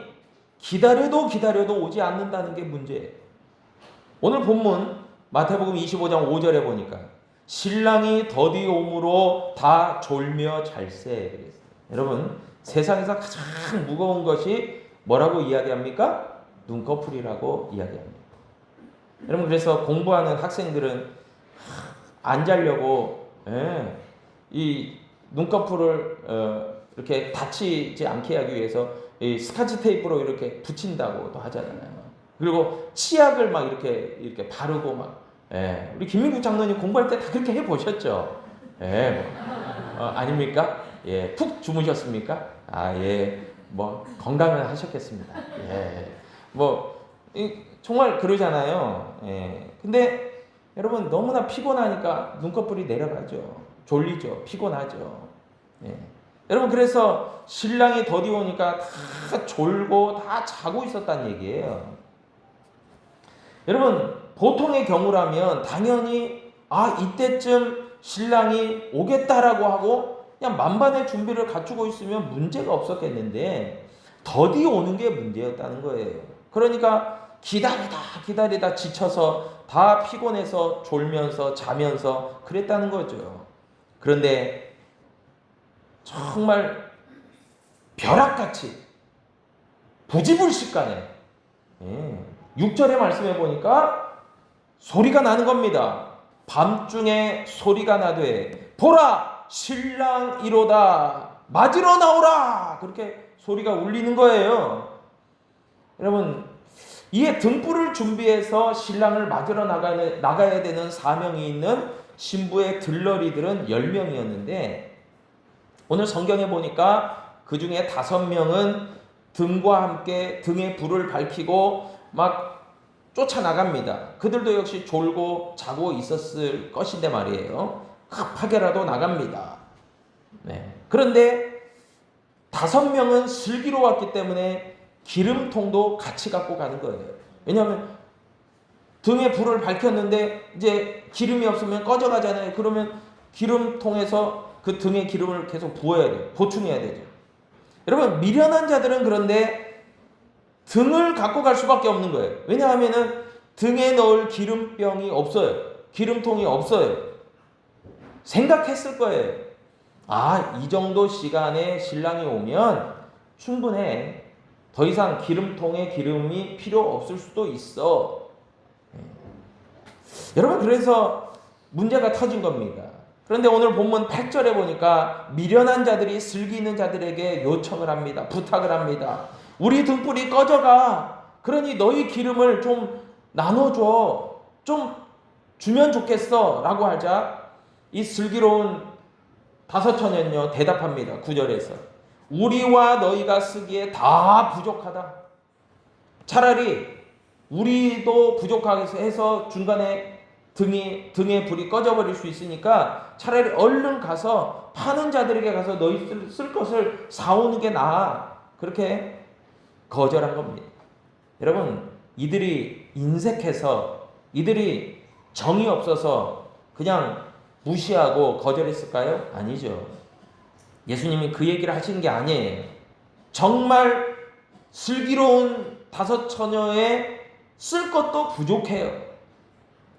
기다려도 오지 않는다는 게 문제예요. 오늘 본문 마태복음 25장 5절에 보니까 신랑이 더디 오므로 다 졸며 잘세. 여러분, 세상에서 가장 무거운 것이 뭐라고 이야기합니까? 눈꺼풀이라고 이야기합니다. 여러분, 그래서 공부하는 학생들은 안 자려고 이 눈꺼풀을 이렇게 다치지 않게 하기 위해서 이 스카치 테이프로 이렇게 붙인다고도 하잖아요. 그리고 치약을 막 이렇게 바르고 막. 우리 김민국 장로님 공부할 때 다 그렇게 해 보셨죠? 아닙니까? 푹 주무셨습니까? 건강을 하셨겠습니다. 정말 그러잖아요. 근데 여러분, 너무나 피곤하니까 눈꺼풀이 내려가죠. 졸리죠. 피곤하죠. 여러분, 그래서 신랑이 더디 오니까 다 졸고 다 자고 있었다는 얘기예요. 여러분, 보통의 경우라면 당연히 이때쯤 신랑이 오겠다라고 하고 그냥 만반의 준비를 갖추고 있으면 문제가 없었겠는데 더디 오는 게 문제였다는 거예요. 그러니까 기다리다 지쳐서 다 피곤해서 졸면서 자면서 그랬다는 거죠. 그런데 정말 벼락같이 부지불식간에 6절의 말씀에 보니까 소리가 나는 겁니다. 밤중에 소리가 나되 보라 신랑이로다 맞으러 나오라 그렇게 소리가 울리는 거예요. 여러분 이에 등불을 준비해서 신랑을 맞으러 나가야 되는 사명이 있는 신부의 들러리들은 10명이었는데 오늘 성경에 보니까 그 중에 5명은 등과 함께 등에 불을 밝히고 막 쫓아나갑니다. 그들도 역시 졸고 자고 있었을 것인데 말이에요. 급하게라도 나갑니다. 네. 그런데 5명은 슬기로웠기 때문에 기름통도 같이 갖고 가는 거예요. 왜냐하면 등에 불을 밝혔는데 이제 기름이 없으면 꺼져가잖아요. 그러면 기름통에서 그 등에 기름을 계속 부어야 돼요. 보충해야 되죠. 여러분 미련한 자들은 그런데 등을 갖고 갈 수밖에 없는 거예요. 왜냐하면 등에 넣을 기름병이 없어요. 기름통이 없어요. 생각했을 거예요. 이 정도 시간에 신랑이 오면 충분해. 더 이상 기름통에 기름이 필요 없을 수도 있어. 여러분 그래서 문제가 터진 겁니다. 그런데 오늘 본문 8절에 보니까 미련한 자들이 슬기 있는 자들에게 요청을 합니다. 부탁을 합니다. 우리 등불이 꺼져가. 그러니 너희 기름을 좀 나눠줘. 좀 주면 좋겠어. 라고 하자 이 슬기로운 5처녀는요 대답합니다. 9절에서 우리와 너희가 쓰기에 다 부족하다. 차라리 우리도 부족하게 해서 중간에 등에 불이 꺼져버릴 수 있으니까 차라리 얼른 가서 파는 자들에게 가서 너희 쓸 것을 사오는 게 나아. 그렇게 거절한 겁니다. 여러분 이들이 인색해서 이들이 정이 없어서 그냥 무시하고 거절했을까요? 아니죠. 예수님이 그 얘기를 하시는 게 아니에요. 정말 슬기로운 5처녀에 쓸 것도 부족해요.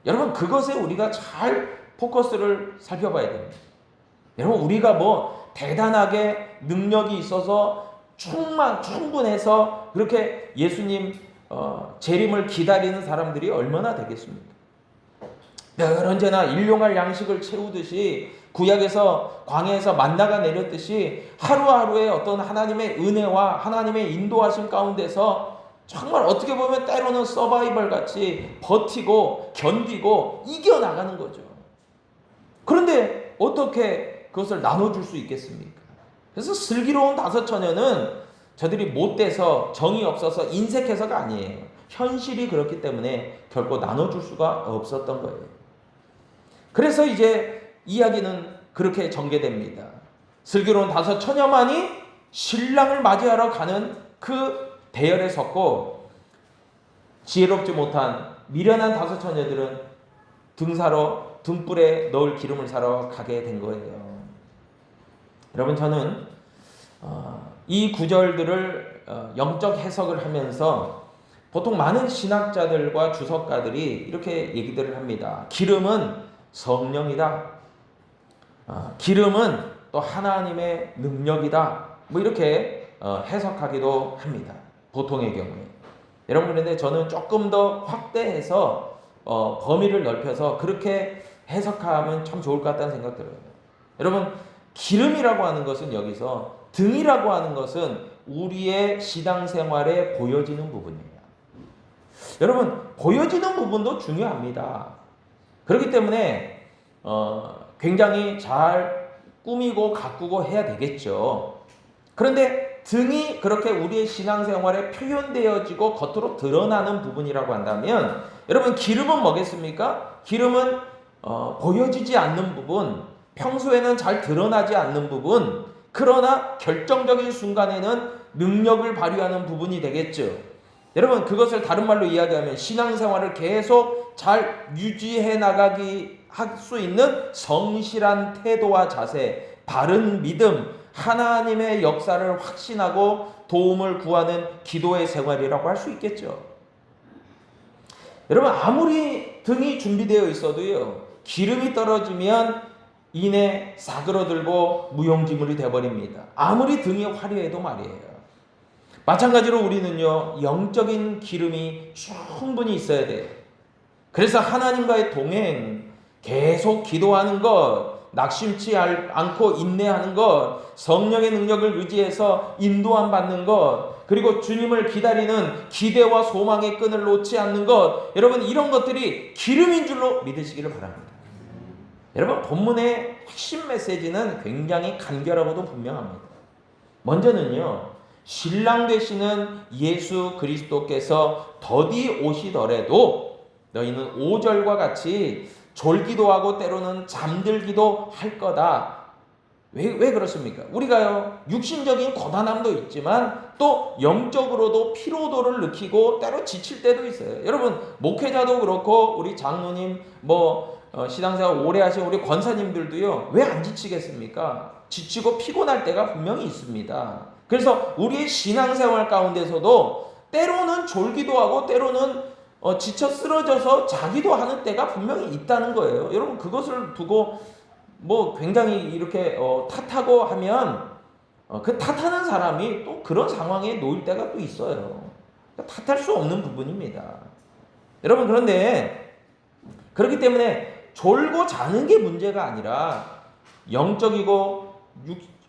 여러분 그것에 우리가 잘 포커스를 살펴봐야 됩니다. 여러분 우리가 뭐 대단하게 능력이 있어서 충분해서 그렇게 예수님 재림을 기다리는 사람들이 얼마나 되겠습니까? 늘 언제나 일용할 양식을 채우듯이 구약에서 광야에서 만나가 내렸듯이 하루하루의 어떤 하나님의 은혜와 하나님의 인도하심 가운데서 정말 어떻게 보면 때로는 서바이벌 같이 버티고 견디고 이겨나가는 거죠. 그런데 어떻게 그것을 나눠줄 수 있겠습니까? 그래서 슬기로운 5처녀는 저들이 못돼서 정이 없어서 인색해서가 아니에요. 현실이 그렇기 때문에 결코 나눠줄 수가 없었던 거예요. 그래서 이제 이야기는 그렇게 전개됩니다. 슬기로운 5처녀만이 신랑을 맞이하러 가는 그 대열에 섰고 지혜롭지 못한 미련한 5처녀들은 등불에 넣을 기름을 사러 가게 된 거예요. 여러분 저는 이 구절들을 영적 해석을 하면서 보통 많은 신학자들과 주석가들이 이렇게 얘기들을 합니다. 기름은 성령이다. 기름은 또 하나님의 능력이다. 뭐 이렇게 해석하기도 합니다. 보통의 경우에. 여러분 그런데 저는 조금 더 확대해서 범위를 넓혀서 그렇게 해석하면 참 좋을 것 같다는 생각 들어요. 여러분 기름이라고 하는 것은 여기서 등이라고 하는 것은 우리의 신앙생활에 보여지는 부분이에요. 여러분 보여지는 부분도 중요합니다. 그렇기 때문에 굉장히 잘 꾸미고 가꾸고 해야 되겠죠. 그런데 등이 그렇게 우리의 신앙생활에 표현되어지고 겉으로 드러나는 부분이라고 한다면 여러분 기름은 뭐겠습니까? 기름은 보여지지 않는 부분, 평소에는 잘 드러나지 않는 부분, 그러나 결정적인 순간에는 능력을 발휘하는 부분이 되겠죠. 여러분 그것을 다른 말로 이야기하면 신앙생활을 계속 잘 유지해 나가기 할 수 있는 성실한 태도와 자세, 바른 믿음, 하나님의 역사를 확신하고 도움을 구하는 기도의 생활이라고 할 수 있겠죠. 여러분 아무리 등이 준비되어 있어도요 기름이 떨어지면 이내 사그러들고 무용지물이 되어버립니다. 아무리 등이 화려해도 말이에요. 마찬가지로 우리는요, 영적인 기름이 충분히 있어야 돼요. 그래서 하나님과의 동행, 계속 기도하는 것, 낙심치 않고 인내하는 것, 성령의 능력을 의지해서 인도함 받는 것, 그리고 주님을 기다리는 기대와 소망의 끈을 놓지 않는 것, 여러분 이런 것들이 기름인 줄로 믿으시기를 바랍니다. 여러분 본문의 핵심 메시지는 굉장히 간결하고도 분명합니다. 먼저는요, 신랑 되시는 예수 그리스도께서 더디 오시더라도 너희는 5절과 같이 졸기도 하고 때로는 잠들기도 할 거다. 왜 그렇습니까? 우리가요, 육신적인 고단함도 있지만 또 영적으로도 피로도를 느끼고 때로 지칠 때도 있어요. 여러분 목회자도 그렇고 우리 장로님 신앙생활 오래 하신 우리 권사님들도요, 왜 안 지치겠습니까? 지치고 피곤할 때가 분명히 있습니다. 그래서 우리의 신앙생활 가운데서도 때로는 졸기도 하고 때로는 지쳐 쓰러져서 자기도 하는 때가 분명히 있다는 거예요. 여러분 그것을 두고 굉장히 이렇게 탓하고 하면 그 탓하는 사람이 또 그런 상황에 놓일 때가 또 있어요. 탓할 수 없는 부분입니다. 여러분 그런데 그렇기 때문에 졸고 자는 게 문제가 아니라 영적이고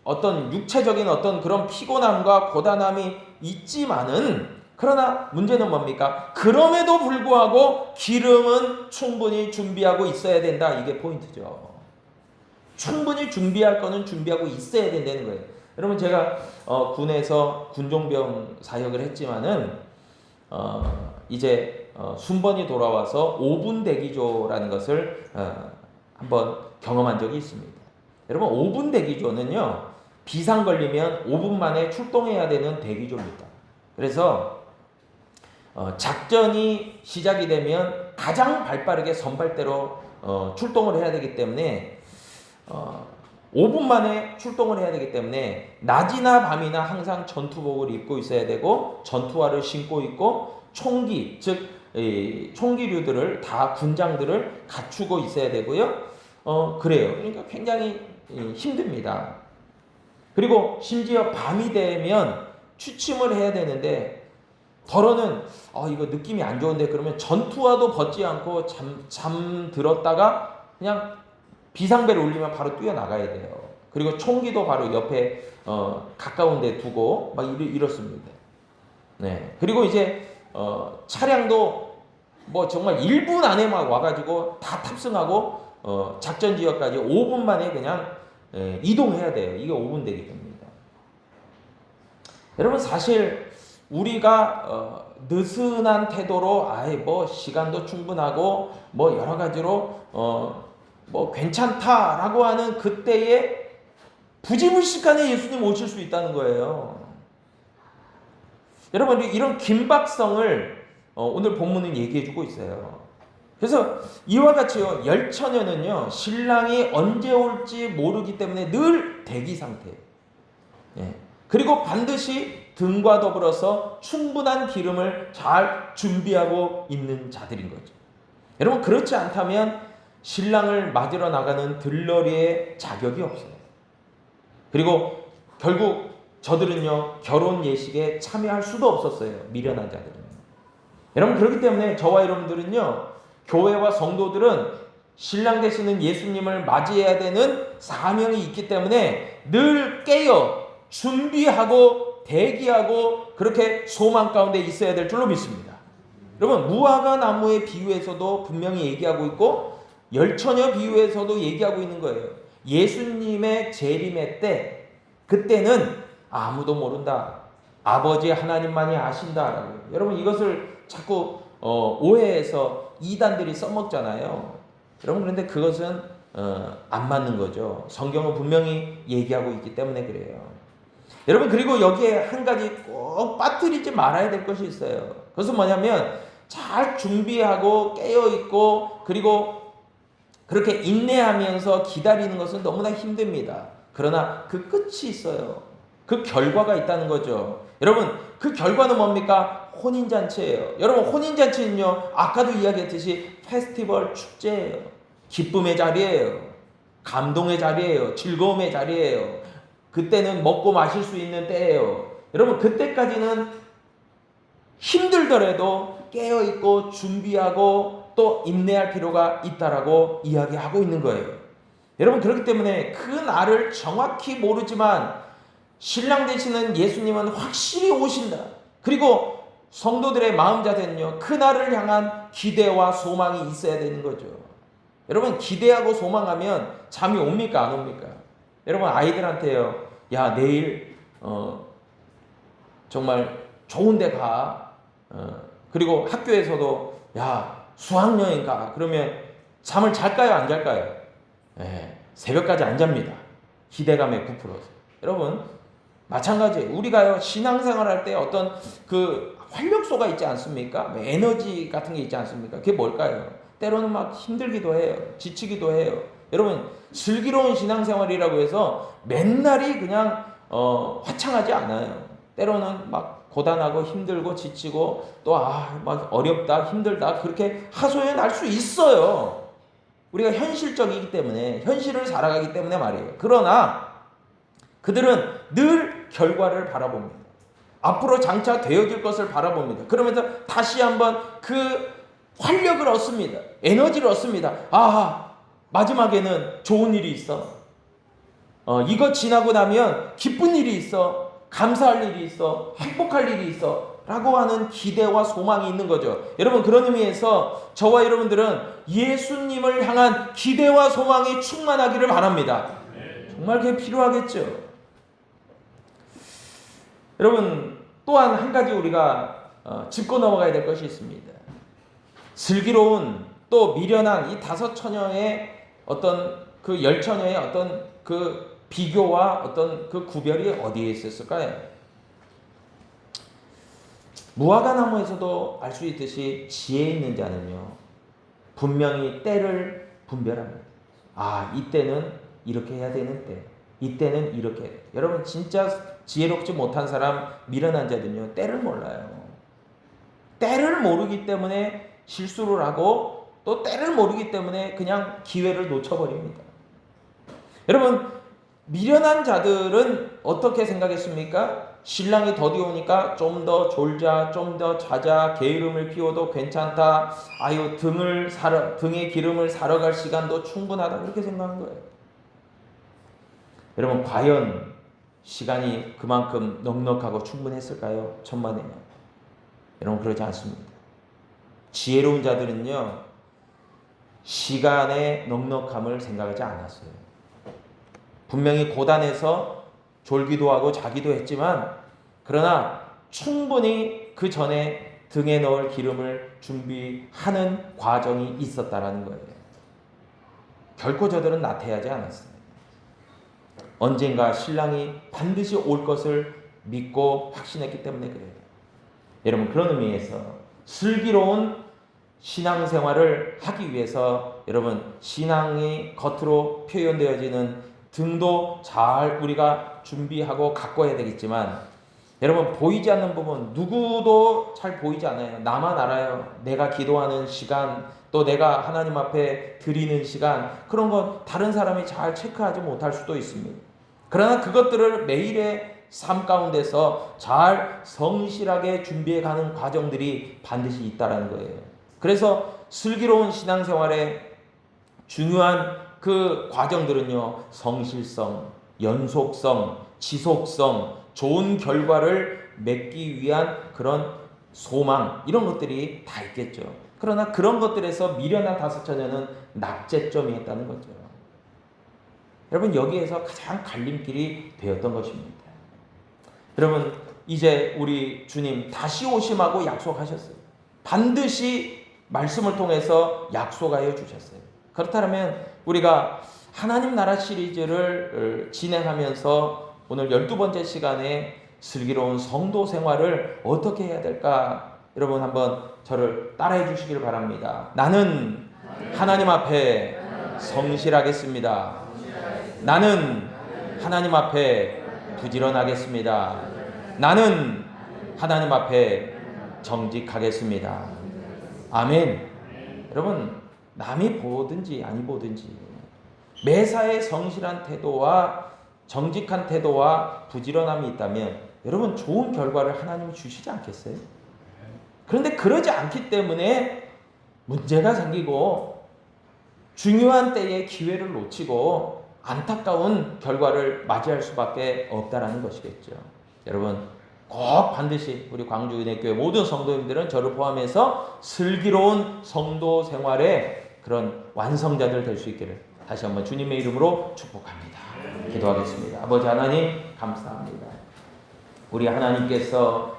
어떤 육체적인 어떤 그런 피곤함과 고단함이 있지만은, 그러나 문제는 뭡니까? 그럼에도 불구하고 기름은 충분히 준비하고 있어야 된다. 이게 포인트죠. 충분히 준비할 거는 준비하고 있어야 된다는 거예요. 여러분 제가 군에서 군종병 사역을 했지만은 이제 순번이 돌아와서 5분 대기조라는 것을 한번 경험한 적이 있습니다. 여러분 5분 대기조는요, 비상 걸리면 5분 만에 출동해야 되는 대기조입니다. 그래서 작전이 시작이 되면 가장 발빠르게 선발대로 출동을 해야 되기 때문에 5분 만에 출동을 해야 되기 때문에 낮이나 밤이나 항상 전투복을 입고 있어야 되고 전투화를 신고 있고 총기, 즉 총기류들을 다 군장들을 갖추고 있어야 되고요. 그래요. 그러니까 굉장히 힘듭니다. 그리고 심지어 밤이 되면 취침을 해야 되는데 덜어는 이거 느낌이 안 좋은데 그러면 전투화도 벗지 않고 잠들었다가 그냥 비상벨을 울리면 바로 뛰어나가야 돼요. 그리고 총기도 바로 옆에 가까운 데 두고 막 이렇습니다. 네. 그리고 이제 차량도 정말 1분 안에 막 와가지고 다 탑승하고 작전 지역까지 5분 만에 그냥 이동해야 돼요. 이게 5분 되기 때문입니다. 여러분 사실 우리가 느슨한 태도로 시간도 충분하고 여러 가지로 괜찮다라고 하는 그때에 부지불식간에 예수님 오실 수 있다는 거예요. 여러분 이런 긴박성을 오늘 본문은 얘기해주고 있어요. 그래서 이와 같이요, 열처녀는요 신랑이 언제 올지 모르기 때문에 늘 대기 상태예요. 그리고 반드시 등과 더불어서 충분한 기름을 잘 준비하고 있는 자들인 거죠. 여러분 그렇지 않다면 신랑을 맞으러 나가는 들러리의 자격이 없어요. 그리고 결국 저들은요 결혼 예식에 참여할 수도 없었어요. 미련한 자들은. 여러분 그렇기 때문에 저와 여러분들은요, 교회와 성도들은 신랑 되시는 예수님을 맞이해야 되는 사명이 있기 때문에 늘 깨어 준비하고 대기하고 그렇게 소망 가운데 있어야 될 줄로 믿습니다. 여러분 무화과 나무의 비유에서도 분명히 얘기하고 있고 열처녀 비유에서도 얘기하고 있는 거예요. 예수님의 재림의 때, 그때는 아무도 모른다. 아버지 하나님만이 아신다라고. 여러분 이것을 자꾸 오해해서 이단들이 써먹잖아요. 여러분 그런데 그것은 안 맞는 거죠. 성경은 분명히 얘기하고 있기 때문에 그래요. 여러분 그리고 여기에 한 가지 꼭 빠뜨리지 말아야 될 것이 있어요. 그것은 뭐냐면 잘 준비하고 깨어있고 그리고 그렇게 인내하면서 기다리는 것은 너무나 힘듭니다. 그러나 그 끝이 있어요. 그 결과가 있다는 거죠. 여러분 그 결과는 뭡니까? 혼인잔치예요. 여러분 혼인잔치는요 아까도 이야기했듯이 페스티벌 축제예요. 기쁨의 자리예요. 감동의 자리예요. 즐거움의 자리예요. 그때는 먹고 마실 수 있는 때예요. 여러분 그때까지는 힘들더라도 깨어있고 준비하고 또 인내할 필요가 있다라고 이야기하고 있는 거예요. 여러분 그렇기 때문에 그 날을 정확히 모르지만 신랑 되시는 예수님은 확실히 오신다. 그리고 성도들의 마음자세는요, 그 날을 향한 기대와 소망이 있어야 되는 거죠. 여러분 기대하고 소망하면 잠이 옵니까 안 옵니까? 여러분 아이들한테요, 야 내일 정말 좋은 데 가. 그리고 학교에서도 야 수학여행 가. 그러면 잠을 잘까요 안 잘까요? 새벽까지 안 잡니다. 기대감에 부풀어서. 여러분 마찬가지예요. 우리가요 신앙생활 할 때 어떤 그 활력소가 있지 않습니까? 에너지 같은 게 있지 않습니까? 그게 뭘까요? 때로는 막 힘들기도 해요. 지치기도 해요. 여러분 슬기로운 신앙생활이라고 해서 맨날이 그냥 화창하지 않아요. 때로는 막 고단하고 힘들고 지치고 또 막 어렵다 힘들다 그렇게 하소연할 수 있어요. 우리가 현실적이기 때문에 현실을 살아가기 때문에 말이에요. 그러나 그들은 늘 결과를 바라봅니다. 앞으로 장차 되어질 것을 바라봅니다. 그러면서 다시 한번 그 활력을 얻습니다. 에너지를 얻습니다. 마지막에는 좋은 일이 있어. 이거 지나고 나면 기쁜 일이 있어. 감사할 일이 있어. 행복할 일이 있어. 라고 하는 기대와 소망이 있는 거죠. 여러분 그런 의미에서 저와 여러분들은 예수님을 향한 기대와 소망이 충만하기를 바랍니다. 정말 그게 필요하겠죠. 여러분 또한 한 가지 우리가 짚고 넘어가야 될 것이 있습니다. 슬기로운 또 미련한 이 5 처녀의 어떤 그 10 처녀의 어떤 그 비교와 어떤 그 구별이 어디에 있었을까요? 무화과 나무에서도 알 수 있듯이 지혜 있는 자는요 분명히 때를 분별합니다. 이때는 이렇게 해야 되는 때, 이때는 이렇게. 여러분 진짜 지혜롭지 못한 사람, 미련한 자들은요 때를 몰라요. 때를 모르기 때문에 실수를 하고 또 때를 모르기 때문에 그냥 기회를 놓쳐버립니다. 여러분 미련한 자들은 어떻게 생각했습니까? 신랑이 더디 오니까 좀 더 졸자, 좀 더 자자, 게으름을 피워도 괜찮다. 등에 기름을 사러 갈 시간도 충분하다. 그렇게 생각한 거예요. 여러분 과연 시간이 그만큼 넉넉하고 충분했을까요? 천만에요. 여러분 그러지 않습니다. 지혜로운 자들은요 시간의 넉넉함을 생각하지 않았어요. 분명히 고단해서 졸기도 하고 자기도 했지만 그러나 충분히 그 전에 등에 넣을 기름을 준비하는 과정이 있었다라는 거예요. 결코 저들은 나태하지 않았어요. 언젠가 신랑이 반드시 올 것을 믿고 확신했기 때문에 그래요. 여러분 그런 의미에서 슬기로운 신앙생활을 하기 위해서 여러분 신앙이 겉으로 표현되어지는 등도 잘 우리가 준비하고 가꿔야 되겠지만 여러분 보이지 않는 부분 누구도 잘 보이지 않아요. 나만 알아요. 내가 기도하는 시간 또 내가 하나님 앞에 드리는 시간 그런 건 다른 사람이 잘 체크하지 못할 수도 있습니다. 그러나 그것들을 매일의 삶 가운데서 잘 성실하게 준비해가는 과정들이 반드시 있다는 거예요. 그래서 슬기로운 신앙생활의 중요한 그 과정들은요 성실성, 연속성, 지속성, 좋은 결과를 맺기 위한 그런 소망 이런 것들이 다 있겠죠. 그러나 그런 것들에서 미련한 5 처녀는 낙제점이었다는 거죠. 여러분 여기에서 가장 갈림길이 되었던 것입니다. 여러분 이제 우리 주님 다시 오심하고 약속하셨어요. 반드시 말씀을 통해서 약속하여 주셨어요. 그렇다면 우리가 하나님 나라 시리즈를 진행하면서 오늘 12번째 시간에 슬기로운 성도 생활을 어떻게 해야 될까? 여러분 한번 저를 따라해 주시길 바랍니다. 나는 하나님 앞에 성실하겠습니다. 나는 하나님 앞에 부지런하겠습니다. 나는 하나님 앞에 정직하겠습니다. 아멘. 여러분 남이 보든지 아니 보든지 매사에 성실한 태도와 정직한 태도와 부지런함이 있다면 여러분 좋은 결과를 하나님이 주시지 않겠어요? 그런데 그러지 않기 때문에 문제가 생기고 중요한 때에 기회를 놓치고 안타까운 결과를 맞이할 수밖에 없다라는 것이겠죠. 여러분 꼭 반드시 우리 광주은혜교회 모든 성도님들은 저를 포함해서 슬기로운 성도 생활의 그런 완성자들 될 수 있기를 다시 한번 주님의 이름으로 축복합니다. 기도하겠습니다. 아버지 하나님 감사합니다. 우리 하나님께서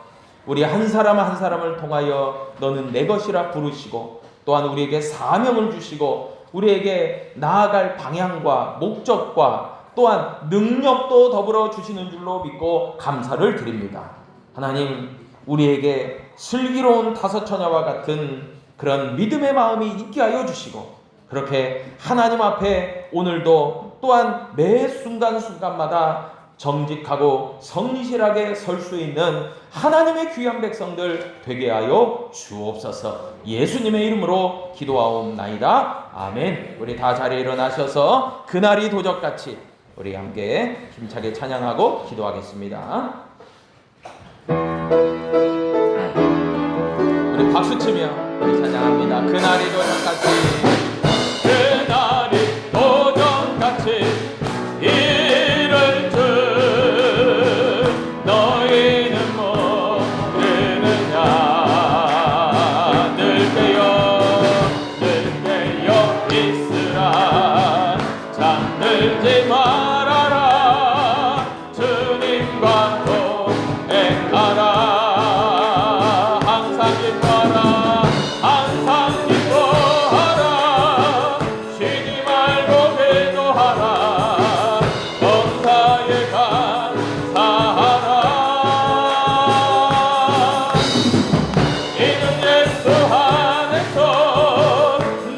우리 한 사람 한 사람을 통하여 너는 내 것이라 부르시고 또한 우리에게 사명을 주시고 우리에게 나아갈 방향과 목적과 또한 능력도 더불어 주시는 줄로 믿고 감사를 드립니다. 하나님 우리에게 슬기로운 다섯 처녀와 같은 그런 믿음의 마음이 있게 하여 주시고 그렇게 하나님 앞에 오늘도 또한 매 순간순간마다 정직하고 성실하게 설 수 있는 하나님의 귀한 백성들 되게 하여 주옵소서. 예수님의 이름으로 기도하옵나이다. 아멘. 우리 다 자리에 일어나셔서 그날이 도적같이 우리 함께 힘차게 찬양하고 기도하겠습니다. 우리 박수치며 우리 찬양합니다. 그날이 도적같이 그날이 도전같이 이를 줄 너희는 모르느냐. 늘 깨어 있으라. 잠들지 말아라. 주님과 동행하라. 항상 기뻐하라. 항상 기뻐하라. 쉬지 말고 기도하라. 범사에 감사하라. 이는 예수 안에서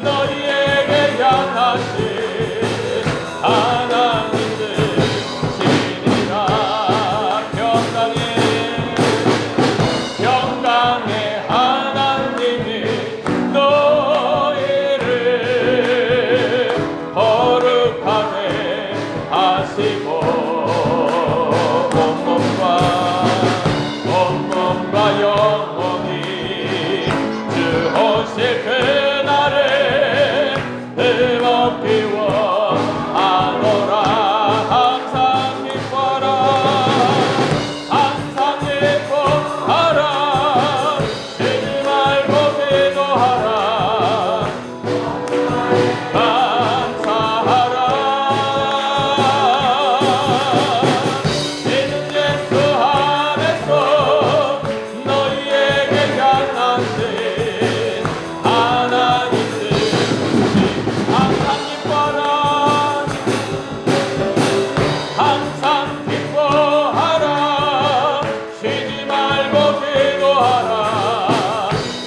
너희에게 향하신 하나님들 신이라. 평강의 하나님이 너희를 거룩하게 하시고 온몸과 영혼이 주 오실 그날에 흠없기 원하노라. 항상 기뻐하라. 항상 기뻐하라. 쉬지 말고 기도하라. 감사하라. 이는 예수 안에서 너희에게 향하신 하나님들 항상 기뻐하라. 항상 기뻐하라. 쉬지 말고 기도하라.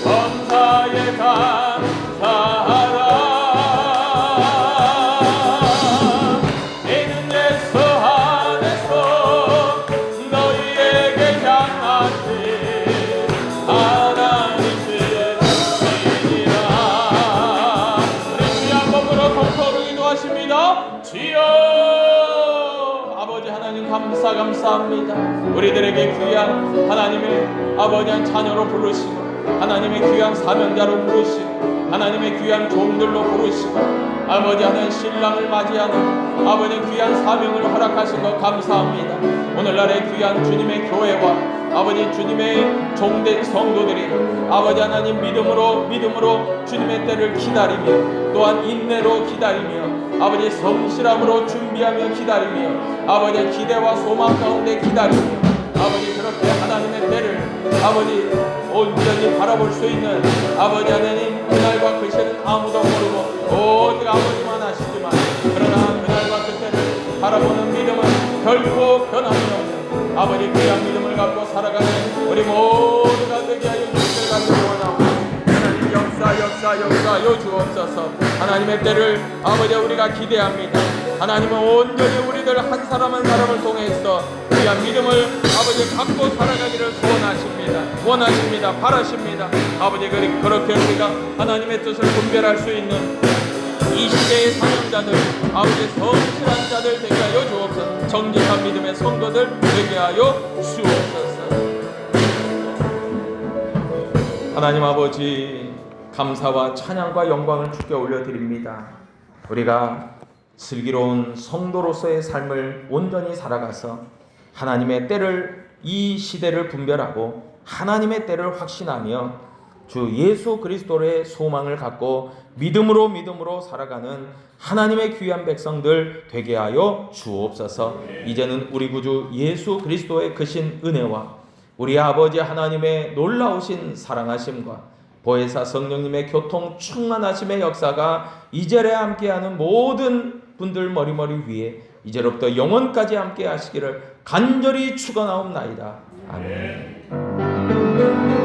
범사에 감사하라. 이는 예수 안에서 너희에게 향하신 하나님들 신이라. 우리 주여 한 번으로 통성으로 기도하십니다. 주여 아버지 하나님 감사합니다. 우리들에게 귀한 하나님의 아버지한 자녀로 부르시고 하나님의 귀한 사명자로 부르시고 하나님의 귀한 종들로 부르시고 아버지 하나님 신랑을 맞이하는 아버지 귀한 사명을 허락하신 것 감사합니다. 오늘날의 귀한 주님의 교회와 아버지 주님의 종된 성도들이 아버지 하나님 믿음으로 주님의 때를 기다리며 또한 인내로 기다리며 아버지 성실함으로 준비하며 기다리며 아버지 기대와 소망 가운데 기다리며 아버지 그렇게 하나님의 때를 아버지 온전히 바라볼 수 있는 아버지 하나님 그날과 그 시는 아무도 모르고 오직 아버지만 아시지만 그러나 그날과 그 때를 바라보는 믿음은 결코 변함이 없는 아버지 귀한 믿음을 갖고 살아가는 우리 모두가 되게 하여 주시길 간절히 원하옵나이다. 하나님 역사하여 주옵소서. 하나님의 때를 아버지 우리가 기대합니다. 하나님은 온전히 우리들 한 사람 한 사람을 통해서 귀한 믿음을 아버지 갖고 살아가기를 원하십니다. 바라십니다. 아버지 그렇게 우리가 하나님의 뜻을 분별할 수 있는 이 시대의 사명자들, 아버지 성실한 자들 되게 하여 주옵소서. 정직한 믿음의 성도들 되게 하여 주옵소서. 하나님 아버지, 감사와 찬양과 영광을 주께 올려드립니다. 우리가 슬기로운 성도로서의 삶을 온전히 살아가서 하나님의 때를, 이 시대를 분별하고 하나님의 때를 확신하며 주 예수 그리스도의 소망을 갖고 믿음으로 살아가는 하나님의 귀한 백성들 되게 하여 주옵소서. 이제는 우리 구주 예수 그리스도의 크신 은혜와 우리 아버지 하나님의 놀라우신 사랑하심과 보혜사 성령님의 교통 충만하심의 역사가 이제래 함께하는 모든 분들 머리머리 위에 이제로부터 영원까지 함께 하시기를 간절히 축원하옵나이다. 아멘. 아멘.